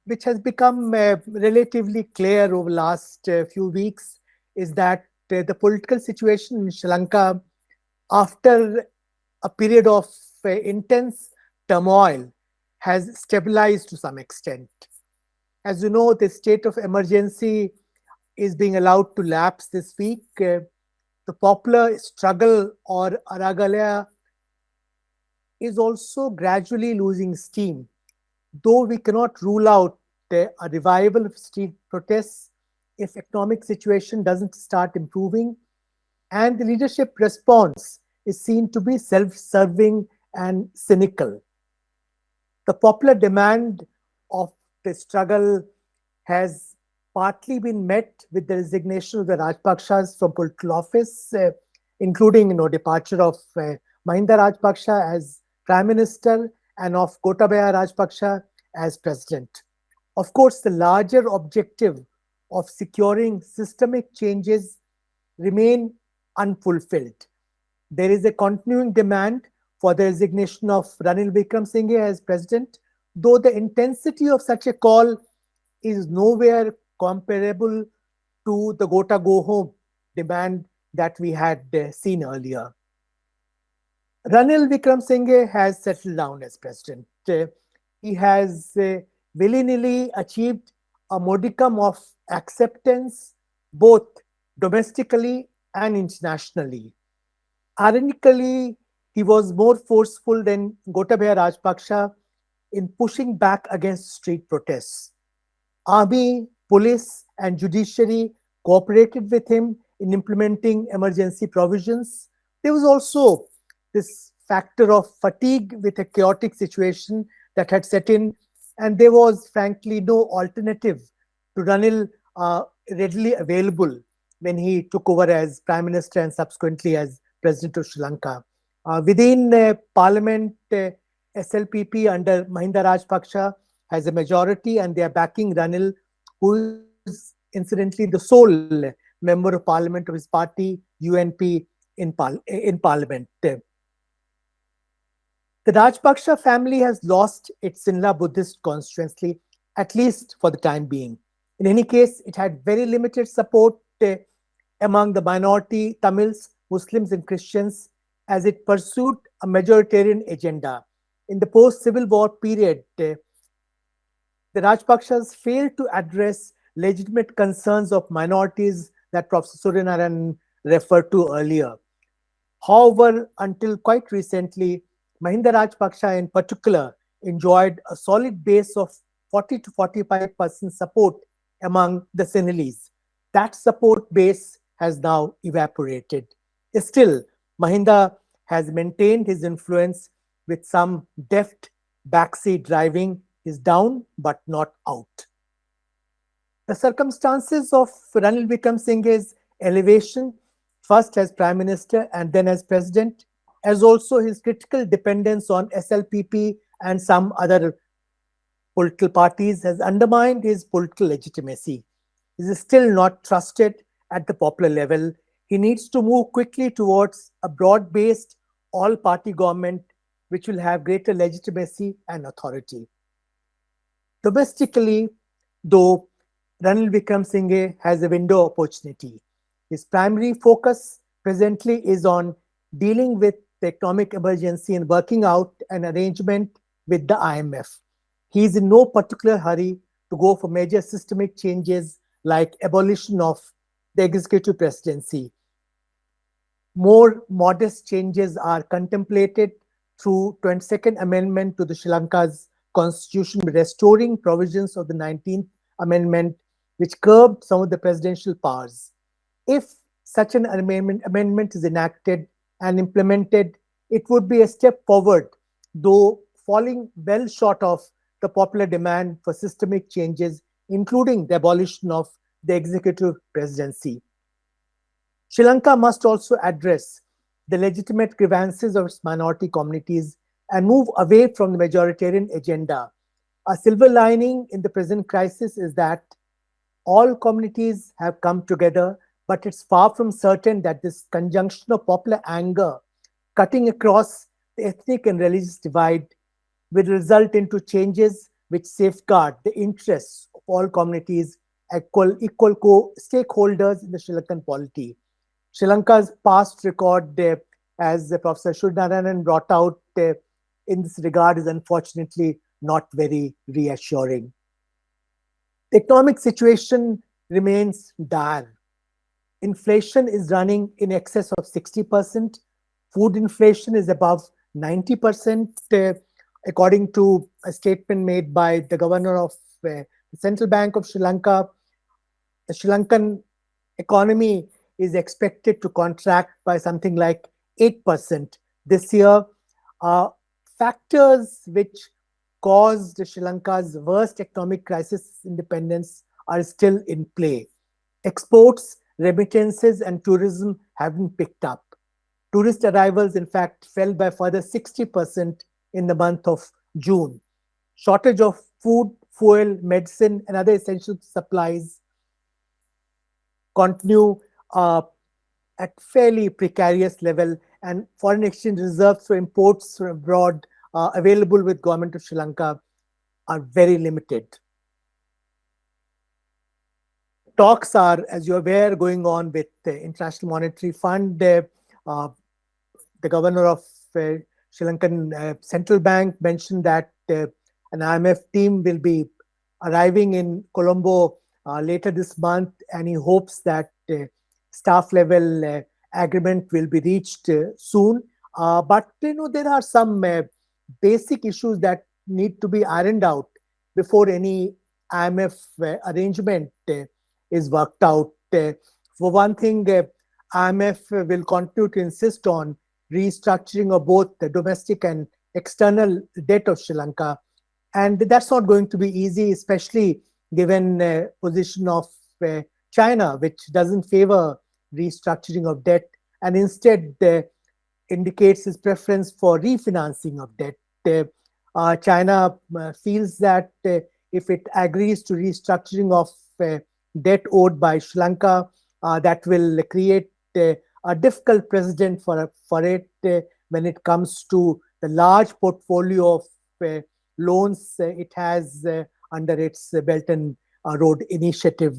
which has become relatively clear over the last few weeks is that the political situation in Sri Lanka, after a period of intense turmoil, has stabilized to some extent. As you know, the state of emergency is being allowed to lapse this week. The popular struggle, or Aragalaya, is also gradually losing steam, though we cannot rule out a revival of street protests if economic situation doesn't start improving, and the leadership response is seen to be self-serving and cynical. The popular demand of the struggle has partly been met with the resignation of the Rajpakshas from political office, including departure of Mahinda Rajpaksha as Prime Minister and of Gotabaya Rajpaksha as President. Of course, the larger objective of securing systemic changes remain unfulfilled. There is a continuing demand for the resignation of Ranil Wickremesinghe as President, though the intensity of such a call is nowhere comparable to the Gota Go Home demand that we had seen earlier. Ranil Wickremesinghe has settled down as President. He has willy-nilly achieved a modicum of acceptance both domestically and internationally. Ironically, he was more forceful than Gotabaya Rajpaksha in pushing back against street protests. Army, police, and judiciary cooperated with him in implementing emergency provisions. There was also this factor of fatigue with a chaotic situation that had set in, and there was frankly no alternative to Ranil readily available when he took over as Prime Minister and subsequently as President of Sri Lanka. Within Parliament, SLPP under Mahinda Rajpaksha has a majority, and they are backing Ranil, who is incidentally the sole member of Parliament of his party, UNP, in Parliament. The Rajpaksha family has lost its Simla Buddhist constituency, at least for the time being. In any case, it had very limited support among the minority Tamils, Muslims, and Christians as it pursued a majoritarian agenda. In the post-Civil War period, the Rajpakshas failed to address legitimate concerns of minorities that Prof. Suryanarayan referred to earlier. However, until quite recently, Mahinda Rajpaksha in particular enjoyed a solid base of 40 to 45% support among the Sinhalese. That support base has now evaporated. Still, Mahinda has maintained his influence with some deft backseat driving. Is down but not out. The circumstances of Ranil Wickremesinghe's elevation, first as Prime Minister and then as President, as also his critical dependence on SLPP and some other political parties, has undermined his political legitimacy. He is still not trusted at the popular level. He needs to move quickly towards a broad-based all-party government which will have greater legitimacy and authority. Domestically, though, Ranil Wickremesinghe has a window opportunity. His primary focus presently is on dealing with the economic emergency and working out an arrangement with the IMF. He is in no particular hurry to go for major systemic changes like abolition of the executive presidency. More modest changes are contemplated through 22nd Amendment to the Sri Lanka's Constitution, restoring provisions of the 19th Amendment, which curbed some of the presidential powers. If such an amendment is enacted and implemented, it would be a step forward, though falling well short of the popular demand for systemic changes, including the abolition of the executive presidency. Sri Lanka must also address the legitimate grievances of its minority communities and move away from the majoritarian agenda. A silver lining in the present crisis is that all communities have come together, but it's far from certain that this conjunction of popular anger cutting across the ethnic and religious divide will result into changes which safeguard the interests of all communities, equal stakeholders in the Sri Lankan polity. Sri Lanka's past record, as Professor Suryanarayan brought out in this regard, is unfortunately not very reassuring. The economic situation remains dire. Inflation is running in excess of 60%. Food inflation is above 90%, according to a statement made by the governor of the Central Bank of Sri Lanka. The Sri Lankan economy is expected to contract by something like 8% this year. Factors which caused Sri Lanka's worst economic crisis independence are still in play. Exports, remittances, and tourism haven't picked up. Tourist arrivals, in fact, fell by further 60% in the month of June. Shortage of food, fuel, medicine, and other essential supplies continue at fairly precarious level, and foreign exchange reserves for imports from abroad available with government of Sri Lanka are very limited. Talks are, as you're aware, going on with the International Monetary Fund. The governor of Sri Lankan Central Bank mentioned that an IMF team will be arriving in Colombo later this month, and he hopes that staff level agreement will be reached soon. But there are some basic issues that need to be ironed out before any IMF arrangement is worked out. For one thing, IMF will continue to insist on restructuring of both the domestic and external debt of Sri Lanka. And that's not going to be easy, especially given the position of China, which doesn't favor restructuring of debt and instead indicates its preference for refinancing of debt. China feels that if it agrees to restructuring of debt owed by Sri Lanka, that will create a difficult precedent for it when it comes to the large portfolio of loans it has under its Belt and Road Initiative.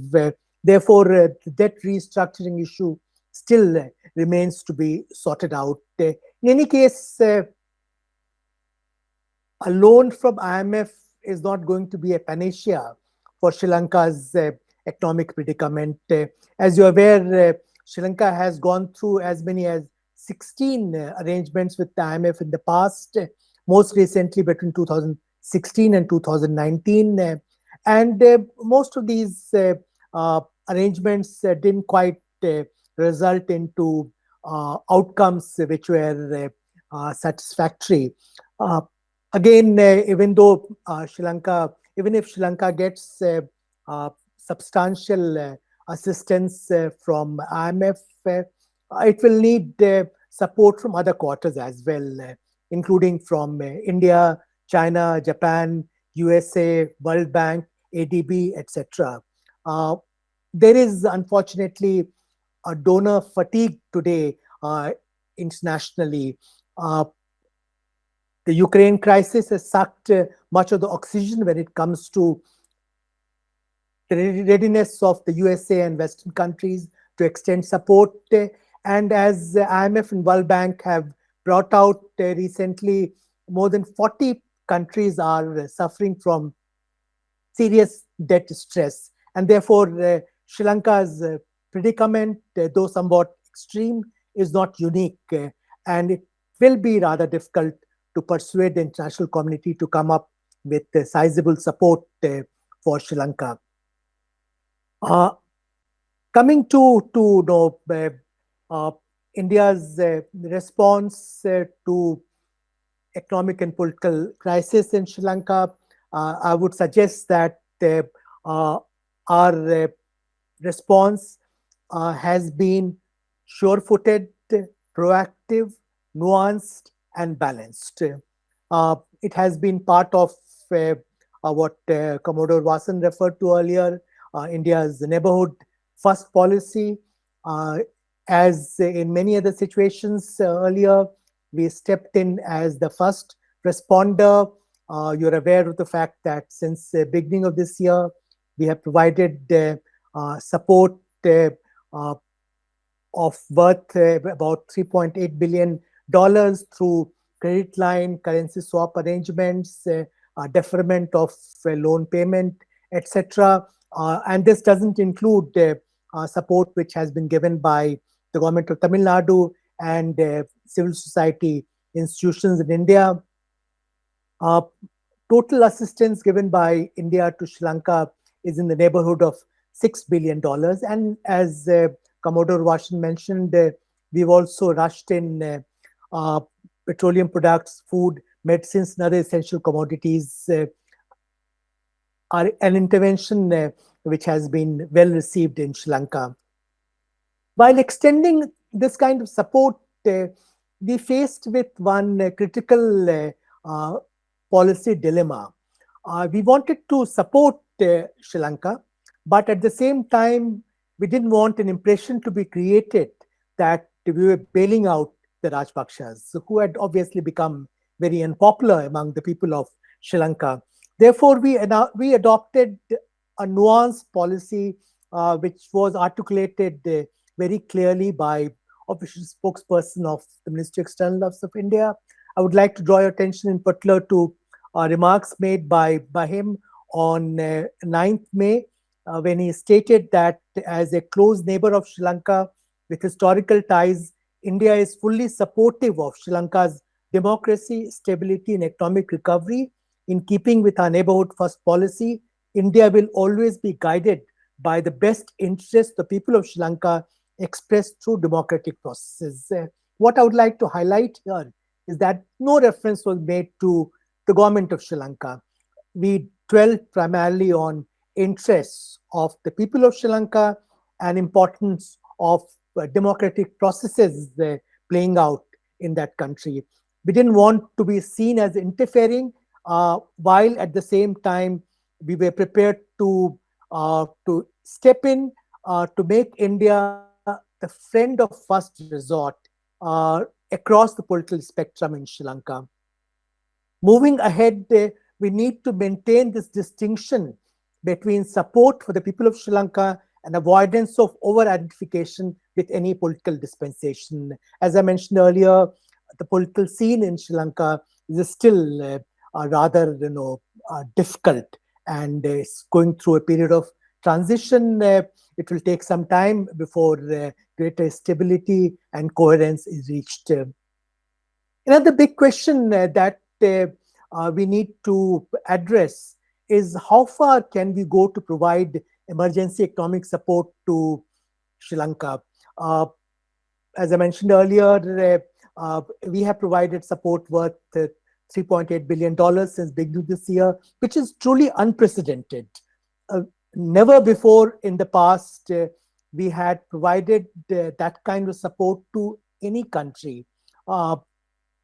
Therefore, the debt restructuring issue still remains to be sorted out. In any case, a loan from IMF is not going to be a panacea for Sri Lanka's economic predicament. As you're aware, Sri Lanka has gone through as many as 16 arrangements with the IMF in the past, most recently between 2016 and 2019. And most of these arrangements didn't quite result into outcomes which were satisfactory. Again, even if Sri Lanka gets substantial assistance from IMF, it will need support from other quarters as well, including from India, China, Japan, USA, World Bank, ADB, etc. There is unfortunately a donor fatigue today internationally. The Ukraine crisis has sucked much of the oxygen when it comes to the readiness of the USA and Western countries to extend support. And as IMF and World Bank have brought out recently, more than 40 countries are suffering from serious debt stress. And therefore, Sri Lanka's predicament, though somewhat extreme, is not unique. And it will be rather difficult to persuade the international community to come up with sizable support for Sri Lanka. Coming to India's response to economic and political crisis in Sri Lanka, I would suggest that our response has been sure-footed, proactive, nuanced, and balanced. It has been part of what Commodore Vasan referred to earlier, India's neighborhood first policy. As in many other situations earlier, we stepped in as the first responder. You're aware of the fact that since the beginning of this year, we have provided support uh, of worth about $3.8 billion through credit line, currency swap arrangements, deferment of loan payment, etc. And this doesn't include support which has been given by the government of Tamil Nadu and civil society institutions in India. Total assistance given by India to Sri Lanka is in the neighborhood of $6 billion. And as Commodore Vasan mentioned, we've also rushed in petroleum products, food, medicines, and other essential commodities. Are an intervention which has been well received in Sri Lanka. While extending this kind of support, we faced with one critical policy dilemma. We wanted to support Sri Lanka, but at the same time, we didn't want an impression to be created that we were bailing out the Rajpakshas, who had obviously become very unpopular among the people of Sri Lanka. Therefore, we adopted a nuanced policy which was articulated very clearly by official spokesperson of the Ministry of External Affairs of India. I would like to draw your attention in particular to remarks made by him on 9th May when he stated that as a close neighbor of Sri Lanka with historical ties, India is fully supportive of Sri Lanka's democracy, stability, and economic recovery. In keeping with our neighborhood first policy, India will always be guided by the best interests of the people of Sri Lanka expressed through democratic processes. What I would like to highlight here is that no reference was made to the government of Sri Lanka. We dwelt primarily on interests of the people of Sri Lanka and importance of democratic processes playing out in that country. We didn't want to be seen as interfering, while at the same time we were prepared to step in to make India the friend of first resort across the political spectrum in Sri Lanka. Moving ahead, we need to maintain this distinction between support for the people of Sri Lanka and avoidance of over-identification with any political dispensation. As I mentioned earlier, the political scene in Sri Lanka is still rather difficult and is going through a period of transition. It will take some time before greater stability and coherence is reached. Another big question that we need to address is how far can we go to provide emergency economic support to Sri Lanka. As I mentioned earlier, we have provided support worth $3.8 billion since beginning of this year, which is truly unprecedented. Never before in the past we had provided that kind of support to any country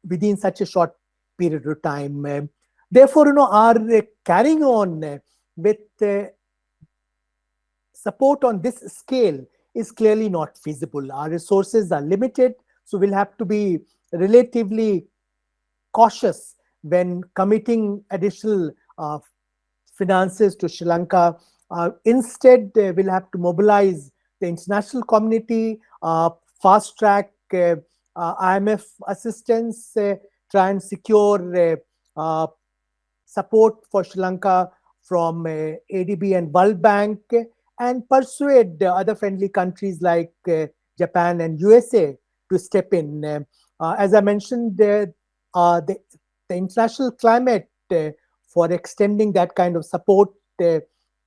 within such a short period of time. Therefore, our carrying on with support on this scale is clearly not feasible. Our resources are limited, so we'll have to be relatively cautious when committing additional finances to Sri Lanka. Instead, we'll have to mobilize the international community, fast track IMF assistance, try and secure support for Sri Lanka from ADB and World Bank, and persuade other friendly countries like Japan and USA to step in. As I mentioned, the international climate for extending that kind of support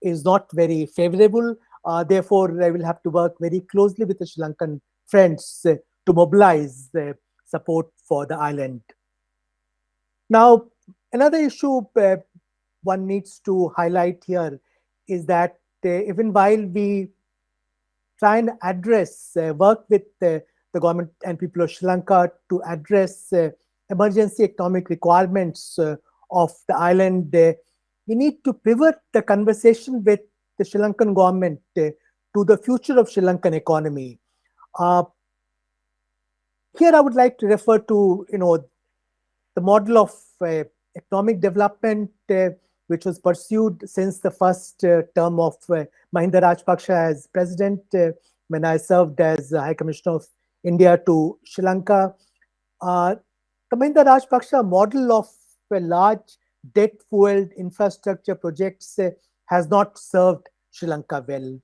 is not very favorable. Therefore, I will have to work very closely with the Sri Lankan friends to mobilize support for the island. Now, another issue one needs to highlight here is that even while we try and address, work with the government and people of Sri Lanka to address emergency economic requirements of the island, we need to pivot the conversation with the Sri Lankan government to the future of Sri Lankan economy. Here I would like to refer to, the model of economic development which was pursued since the first term of Mahinda Rajapaksa as president, when I served as High Commissioner of India to Sri Lanka. The Mahinda Rajapaksa model of large debt-fueled infrastructure projects has not served Sri Lanka well.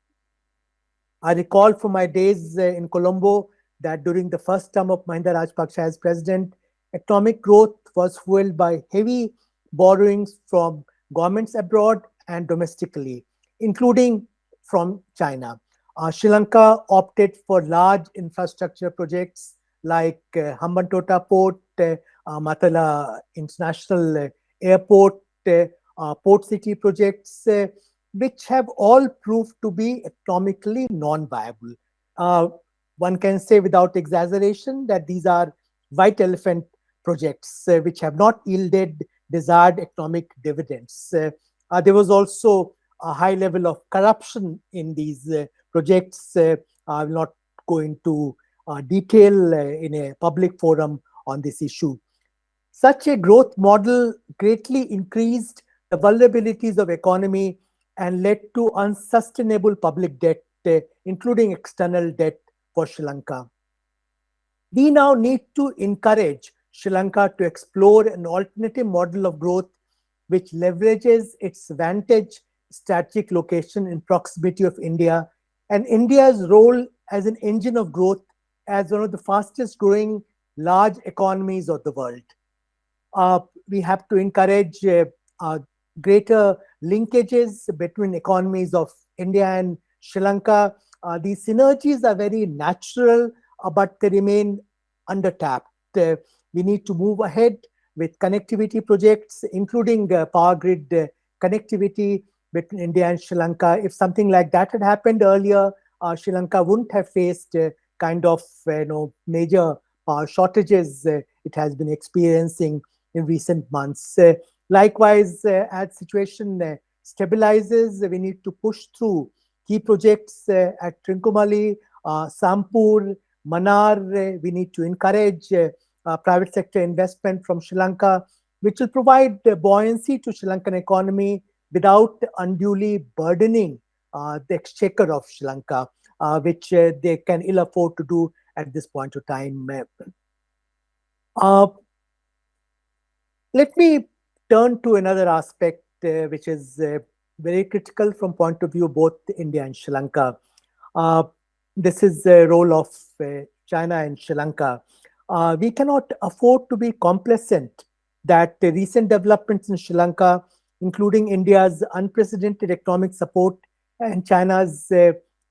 I recall from my days in Colombo that during the first term of Mahinda Rajapaksa as president, economic growth was fueled by heavy borrowings from governments abroad and domestically, including from China. Sri Lanka opted for large infrastructure projects like Hambantota Port, Matala International Airport, port city projects, which have all proved to be economically non-viable. One can say without exaggeration that these are white elephant projects which have not yielded desired economic dividends. There was also a high level of corruption in these projects. I'm not going to detail in a public forum on this issue. Such a growth model greatly increased the vulnerabilities of economy and led to unsustainable public debt, including external debt for Sri Lanka. We now need to encourage Sri Lanka to explore an alternative model of growth which leverages its vantage strategic location in proximity of India and India's role as an engine of growth as one of the fastest growing large economies of the world. We have to encourage greater linkages between economies of India and Sri Lanka. These synergies are very natural, but they remain undertapped. We need to move ahead with connectivity projects, including power grid connectivity between India and Sri Lanka. If something like that had happened earlier, Sri Lanka wouldn't have faced kind of major power shortages it has been experiencing in recent months. Likewise, as situation stabilizes, we need to push through key projects at Trincomalee, Sampur, Manar. We need to encourage private sector investment from Sri Lanka, which will provide buoyancy to Sri Lankan economy without unduly burdening the exchequer of Sri Lanka, which they can ill afford to do at this point of time. Let me turn to another aspect which is very critical from point of view of both India and Sri Lanka. This is the role of China and Sri Lanka. We cannot afford to be complacent that the recent developments in Sri Lanka, including India's unprecedented economic support and China's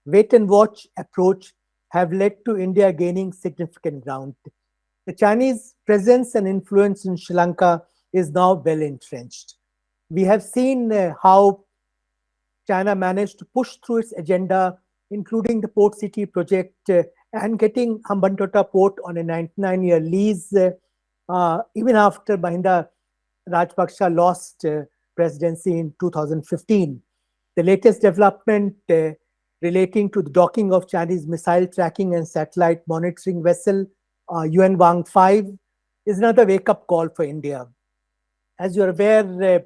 wait and watch approach, have led to India gaining significant ground. The Chinese presence and influence in Sri Lanka is now well entrenched. We have seen how China managed to push through its agenda, including the port city project and getting Hambantota Port on a 99-year lease, even after Mahinda Rajapaksa lost presidency in 2015. The latest development relating to the docking of Chinese missile tracking and satellite monitoring vessel UN Wang 5 is another wake-up call for India. As you're aware,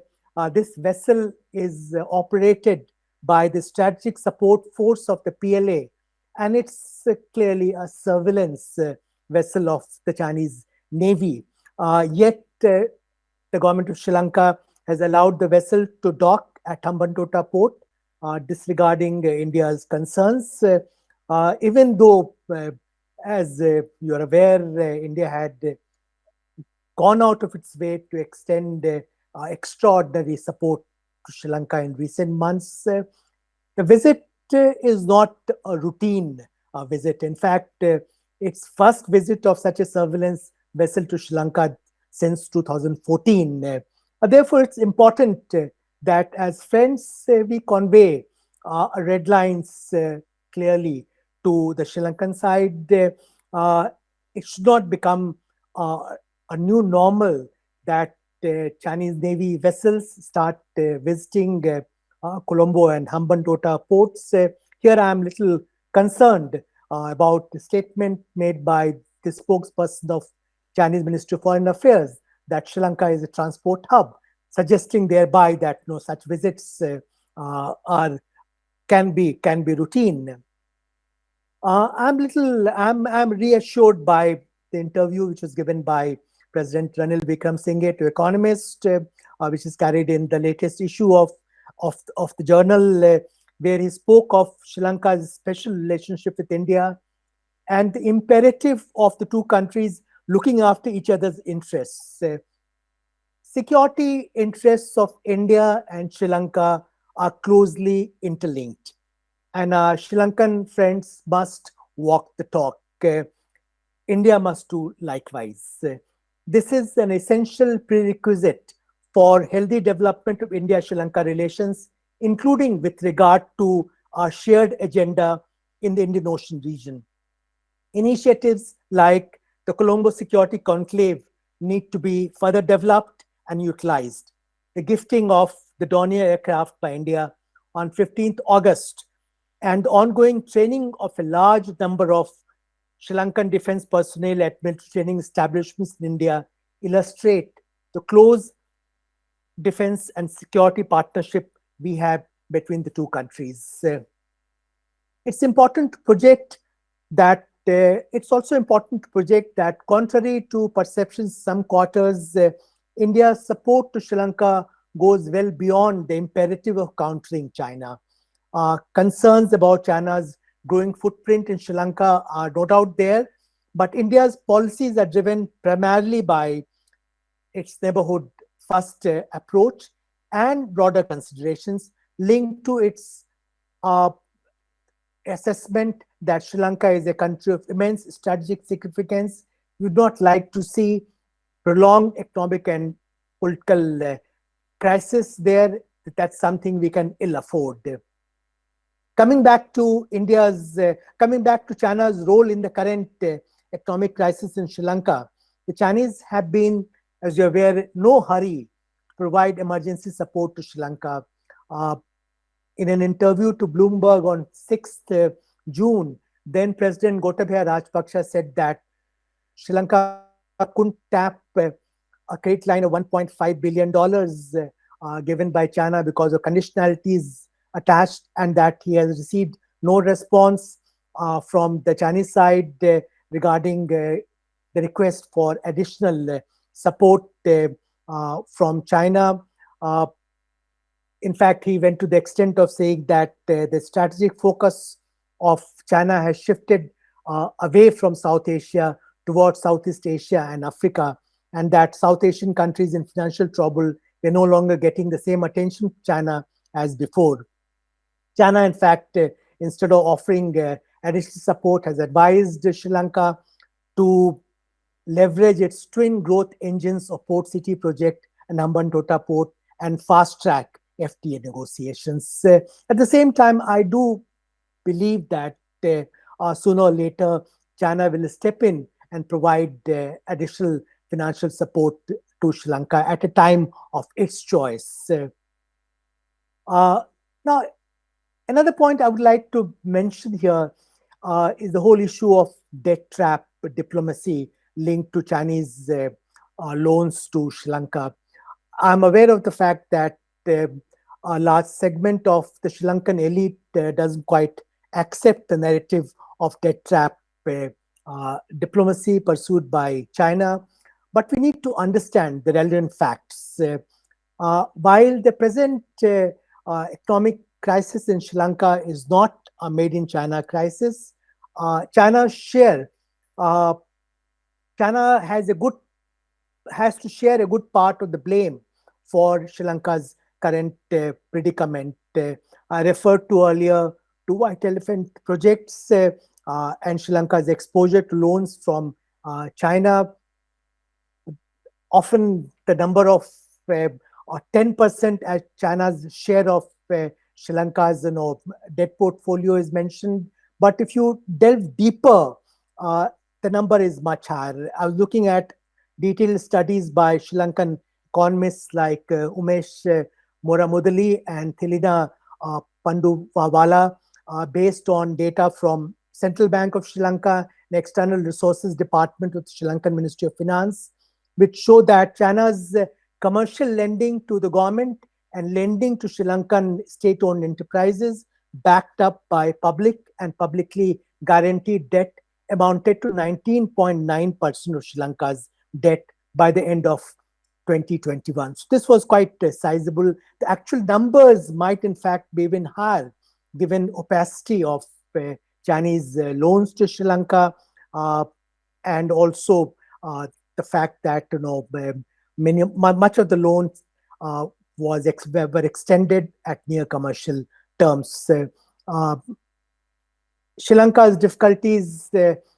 this vessel is operated by the Strategic Support Force of the PLA, and it's clearly a surveillance vessel of the Chinese Navy. Yet, the government of Sri Lanka has allowed the vessel to dock at Hambantota Port, disregarding India's concerns, even though, as you're aware, India had gone out of its way to extend extraordinary support to Sri Lanka in recent months. The visit is not a routine visit. In fact, it's first visit of such a surveillance vessel to Sri Lanka since 2014. Therefore, it's important that as friends, we convey red lines clearly to the Sri Lankan side. It should not become a new normal that Chinese Navy vessels start visiting Colombo and Hambantota ports. Here I am little concerned about the statement made by the spokesperson of Chinese Ministry of Foreign Affairs that Sri Lanka is a transport hub, suggesting thereby that such visits are can be routine. I'm reassured by the interview which was given by President Ranil Wickremesinghe to Economist, which is carried in the latest issue of the journal, where he spoke of Sri Lanka's special relationship with India and the imperative of the two countries looking after each other's interests. Security interests of India and Sri Lanka are closely interlinked, and our Sri Lankan friends must walk the talk. India must do likewise. This is an essential prerequisite for healthy development of India-Sri Lanka relations, including with regard to our shared agenda in the Indian Ocean region. Initiatives like the Colombo Security Conclave need to be further developed and utilized. The gifting of the Dornier aircraft by India on 15th August and the ongoing training of a large number of Sri Lankan defense personnel at military training establishments in India illustrate the close defense and security partnership we have between the two countries. It's important to project that it's also important to project that contrary to perceptions some quarters, India's support to Sri Lanka goes well beyond the imperative of countering China. Concerns about China's growing footprint in Sri Lanka are no doubt there, but India's policies are driven primarily by its neighborhood first approach and broader considerations linked to its assessment that Sri Lanka is a country of immense strategic significance. We would not like to see prolonged economic and political crisis there. That's something we can ill afford. Coming back to China's role in the current economic crisis in Sri Lanka, the Chinese have been, as you're aware, no hurry to provide emergency support to Sri Lanka. In an interview to Bloomberg on 6th June, then President Gotabaya Rajapaksa said that Sri Lanka couldn't tap a credit line of $1.5 billion given by China because of conditionalities attached, and that he has received no response from the Chinese side regarding the request for additional support from China. In fact, he went to the extent of saying that the strategic focus of China has shifted away from South Asia towards Southeast Asia and Africa, and that South Asian countries in financial trouble were no longer getting the same attention to China as before. China, in fact, instead of offering additional support, has advised Sri Lanka to leverage its twin growth engines of Port City project and Hambantota port and fast track FTA negotiations. At the same time, I do believe that sooner or later, China will step in and provide additional financial support to Sri Lanka at a time of its choice. Now, another point I would like to mention here is the whole issue of debt trap diplomacy linked to Chinese loans to Sri Lanka. I'm aware of the fact that a large segment of the Sri Lankan elite doesn't quite accept the narrative of debt trap diplomacy pursued by China, but we need to understand the relevant facts. While the present economic crisis in Sri Lanka is not a made-in-China crisis, China has to share a good part of the blame for Sri Lanka's current predicament. I referred to earlier to White Elephant projects and Sri Lanka's exposure to loans from China. Often the number of 10% as China's share of Sri Lanka's debt portfolio is mentioned. But if you delve deeper, the number is much higher. I was looking at detailed studies by Sri Lankan economists like Umesh Moramudali and Thilina Panduvawala, based on data from Central Bank of Sri Lanka and External Resources Department with Sri Lankan Ministry of Finance, which show that China's commercial lending to the government and lending to Sri Lankan state-owned enterprises backed up by public and publicly guaranteed debt amounted to 19.9% of Sri Lanka's debt by the end of 2021. So this was quite sizable. The actual numbers might in fact be even higher given opacity of Chinese loans to Sri Lanka, and also the fact that much of the loans were extended at near commercial terms. Sri Lanka's difficulties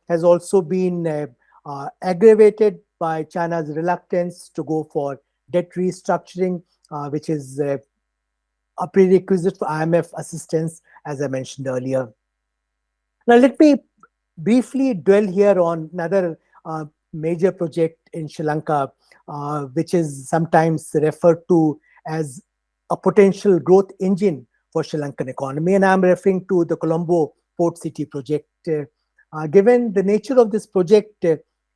has also been aggravated by China's reluctance to go for debt restructuring, which is a prerequisite for IMF assistance, as I mentioned earlier. Now, let me briefly dwell here on another major project in Sri Lanka, which is sometimes referred to as a potential growth engine for Sri Lankan economy. And I'm referring to the Colombo Port City project. Given the nature of this project,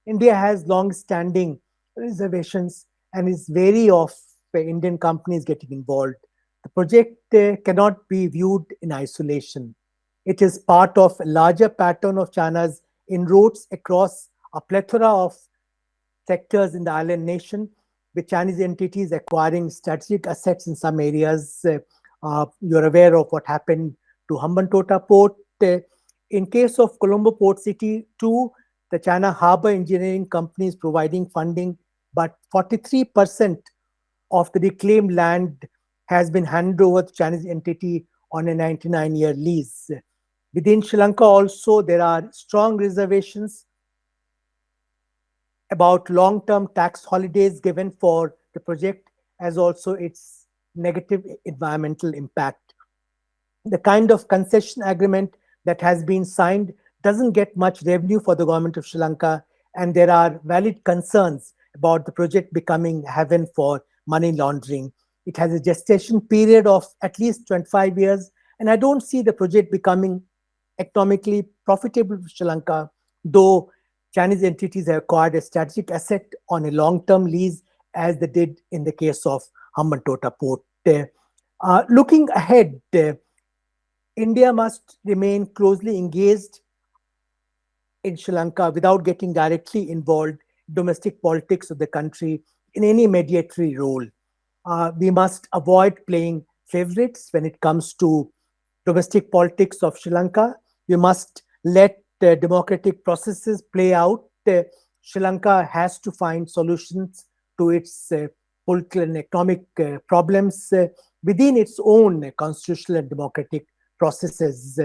India has long-standing reservations and is wary of Indian companies getting involved. The project cannot be viewed in isolation. It is part of a larger pattern of China's inroads across a plethora of sectors in the island nation, with Chinese entities acquiring strategic assets in some areas. You're aware of what happened to Hambantota Port. In case of Colombo Port City, too, the China Harbour Engineering Company is providing funding, but 43% of the reclaimed land has been handed over to Chinese entity on a 99-year lease. Within Sri Lanka also, there are strong reservations about long-term tax holidays given for the project, as also its negative environmental impact. The kind of concession agreement that has been signed doesn't get much revenue for the government of Sri Lanka, and there are valid concerns about the project becoming haven for money laundering. It has a gestation period of at least 25 years, and I don't see the project becoming economically profitable for Sri Lanka, though Chinese entities have acquired a strategic asset on a long-term lease, as they did in the case of Hambantota Port. Looking ahead, India must remain closely engaged in Sri Lanka without getting directly involved in domestic politics of the country in any mediatory role. We must avoid playing favorites when it comes to domestic politics of Sri Lanka. We must let democratic processes play out. Sri Lanka has to find solutions to its political and economic problems within its own constitutional and democratic processes.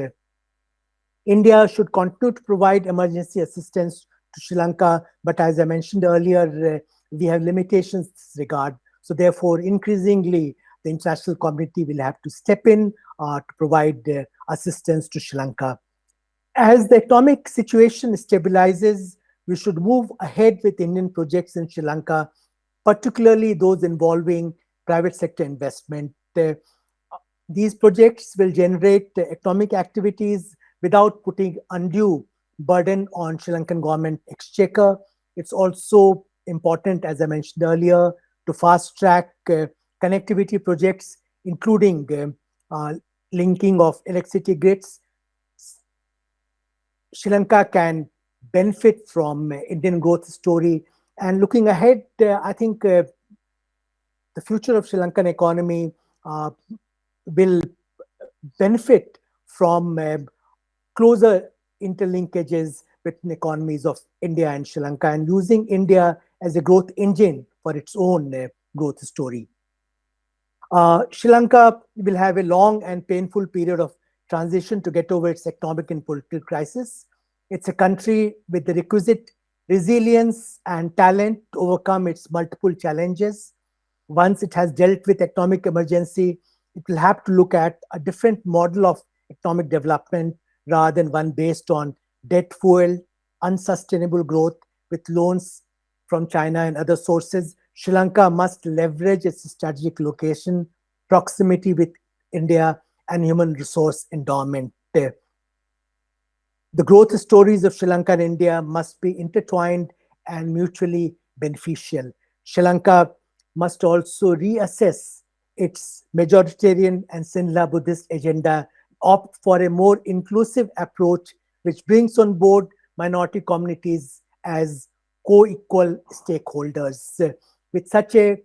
India should continue to provide emergency assistance to Sri Lanka, but as I mentioned earlier, we have limitations in this regard. So therefore, increasingly, the international community will have to step in to provide assistance to Sri Lanka. As the economic situation stabilizes, we should move ahead with Indian projects in Sri Lanka, particularly those involving private sector investment. These projects will generate economic activities without putting undue burden on Sri Lankan government exchequer. It's also important, as I mentioned earlier, to fast track connectivity projects, including linking of electricity grids. Sri Lanka can benefit from Indian growth story. And looking ahead, I think the future of Sri Lankan economy will benefit from closer interlinkages between economies of India and Sri Lanka, and using India as a growth engine for its own growth story. Sri Lanka will have a long and painful period of transition to get over its economic and political crisis. It's a country with the requisite resilience and talent to overcome its multiple challenges. once it has dealt with economic emergency, it will have to look at a different model of economic development rather than one based on debt-fueled, unsustainable growth with loans from China and other sources. Sri Lanka must leverage its strategic location, proximity with India, and human resource endowment. The growth stories of Sri Lanka and India must be intertwined and mutually beneficial. Sri Lanka must also reassess its majoritarian and Sinhala Buddhist agenda, opt for a more inclusive approach which brings on board minority communities as co-equal stakeholders. With such a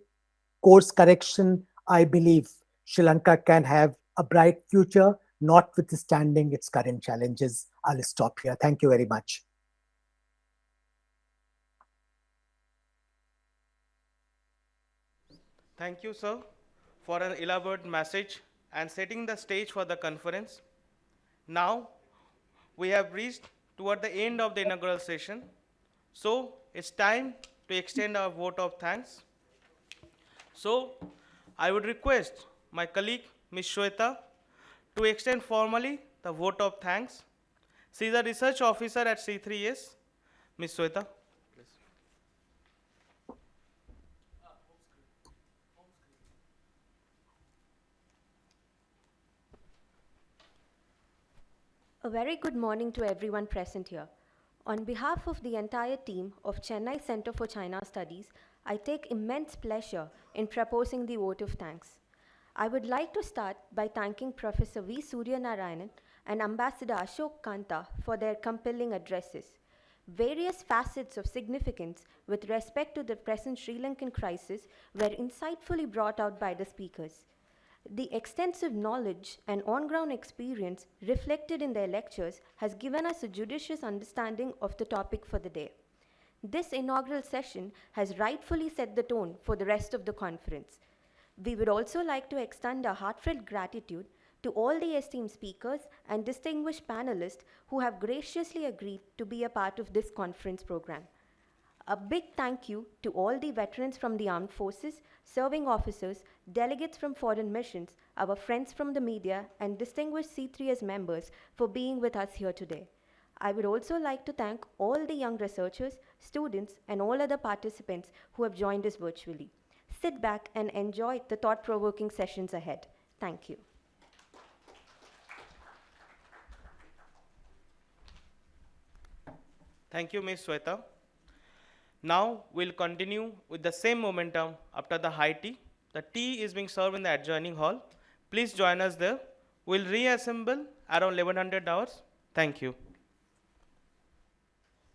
course correction, I believe Sri Lanka can have a bright future, notwithstanding its current challenges. I'll stop here. Thank you very much. Thank you, sir, for an elaborate message and setting the stage for the conference. Now, we have reached toward the end of the inaugural session. So, it's time to extend our vote of thanks. So, I would request my colleague, Ms. Shweta, to extend formally the vote of thanks. She is a research officer at C3S. Ms. Shweta. A very good morning to everyone present here. On behalf of the entire team of Chennai Center for China Studies, I take immense pleasure in proposing the vote of thanks. I would like to start by thanking Professor V. Suryanarayan and Ambassador Ashok Kantha for their compelling addresses. Various facets of significance with respect to the present Sri Lankan crisis were insightfully brought out by the speakers. The extensive knowledge and on-ground experience reflected in their lectures has given us a judicious understanding of the topic for the day. This inaugural session has rightfully set the tone for the rest of the conference. We would also like to extend our heartfelt gratitude to all the esteemed speakers and distinguished panelists who have graciously agreed to be a part of this conference program. A big thank you to all the veterans from the armed forces, serving officers, delegates from foreign missions, our friends from the media, and distinguished C3S members for being with us here today. I would also like to thank all the young researchers, students, and all other participants who have joined us virtually. Sit back and enjoy the thought-provoking sessions ahead. Thank you. Thank you, Ms. Shweta. Now we'll continue with the same momentum after the high tea. The tea is being served in the adjoining hall. Please join us there. We'll reassemble around 1100 hours. Thank you.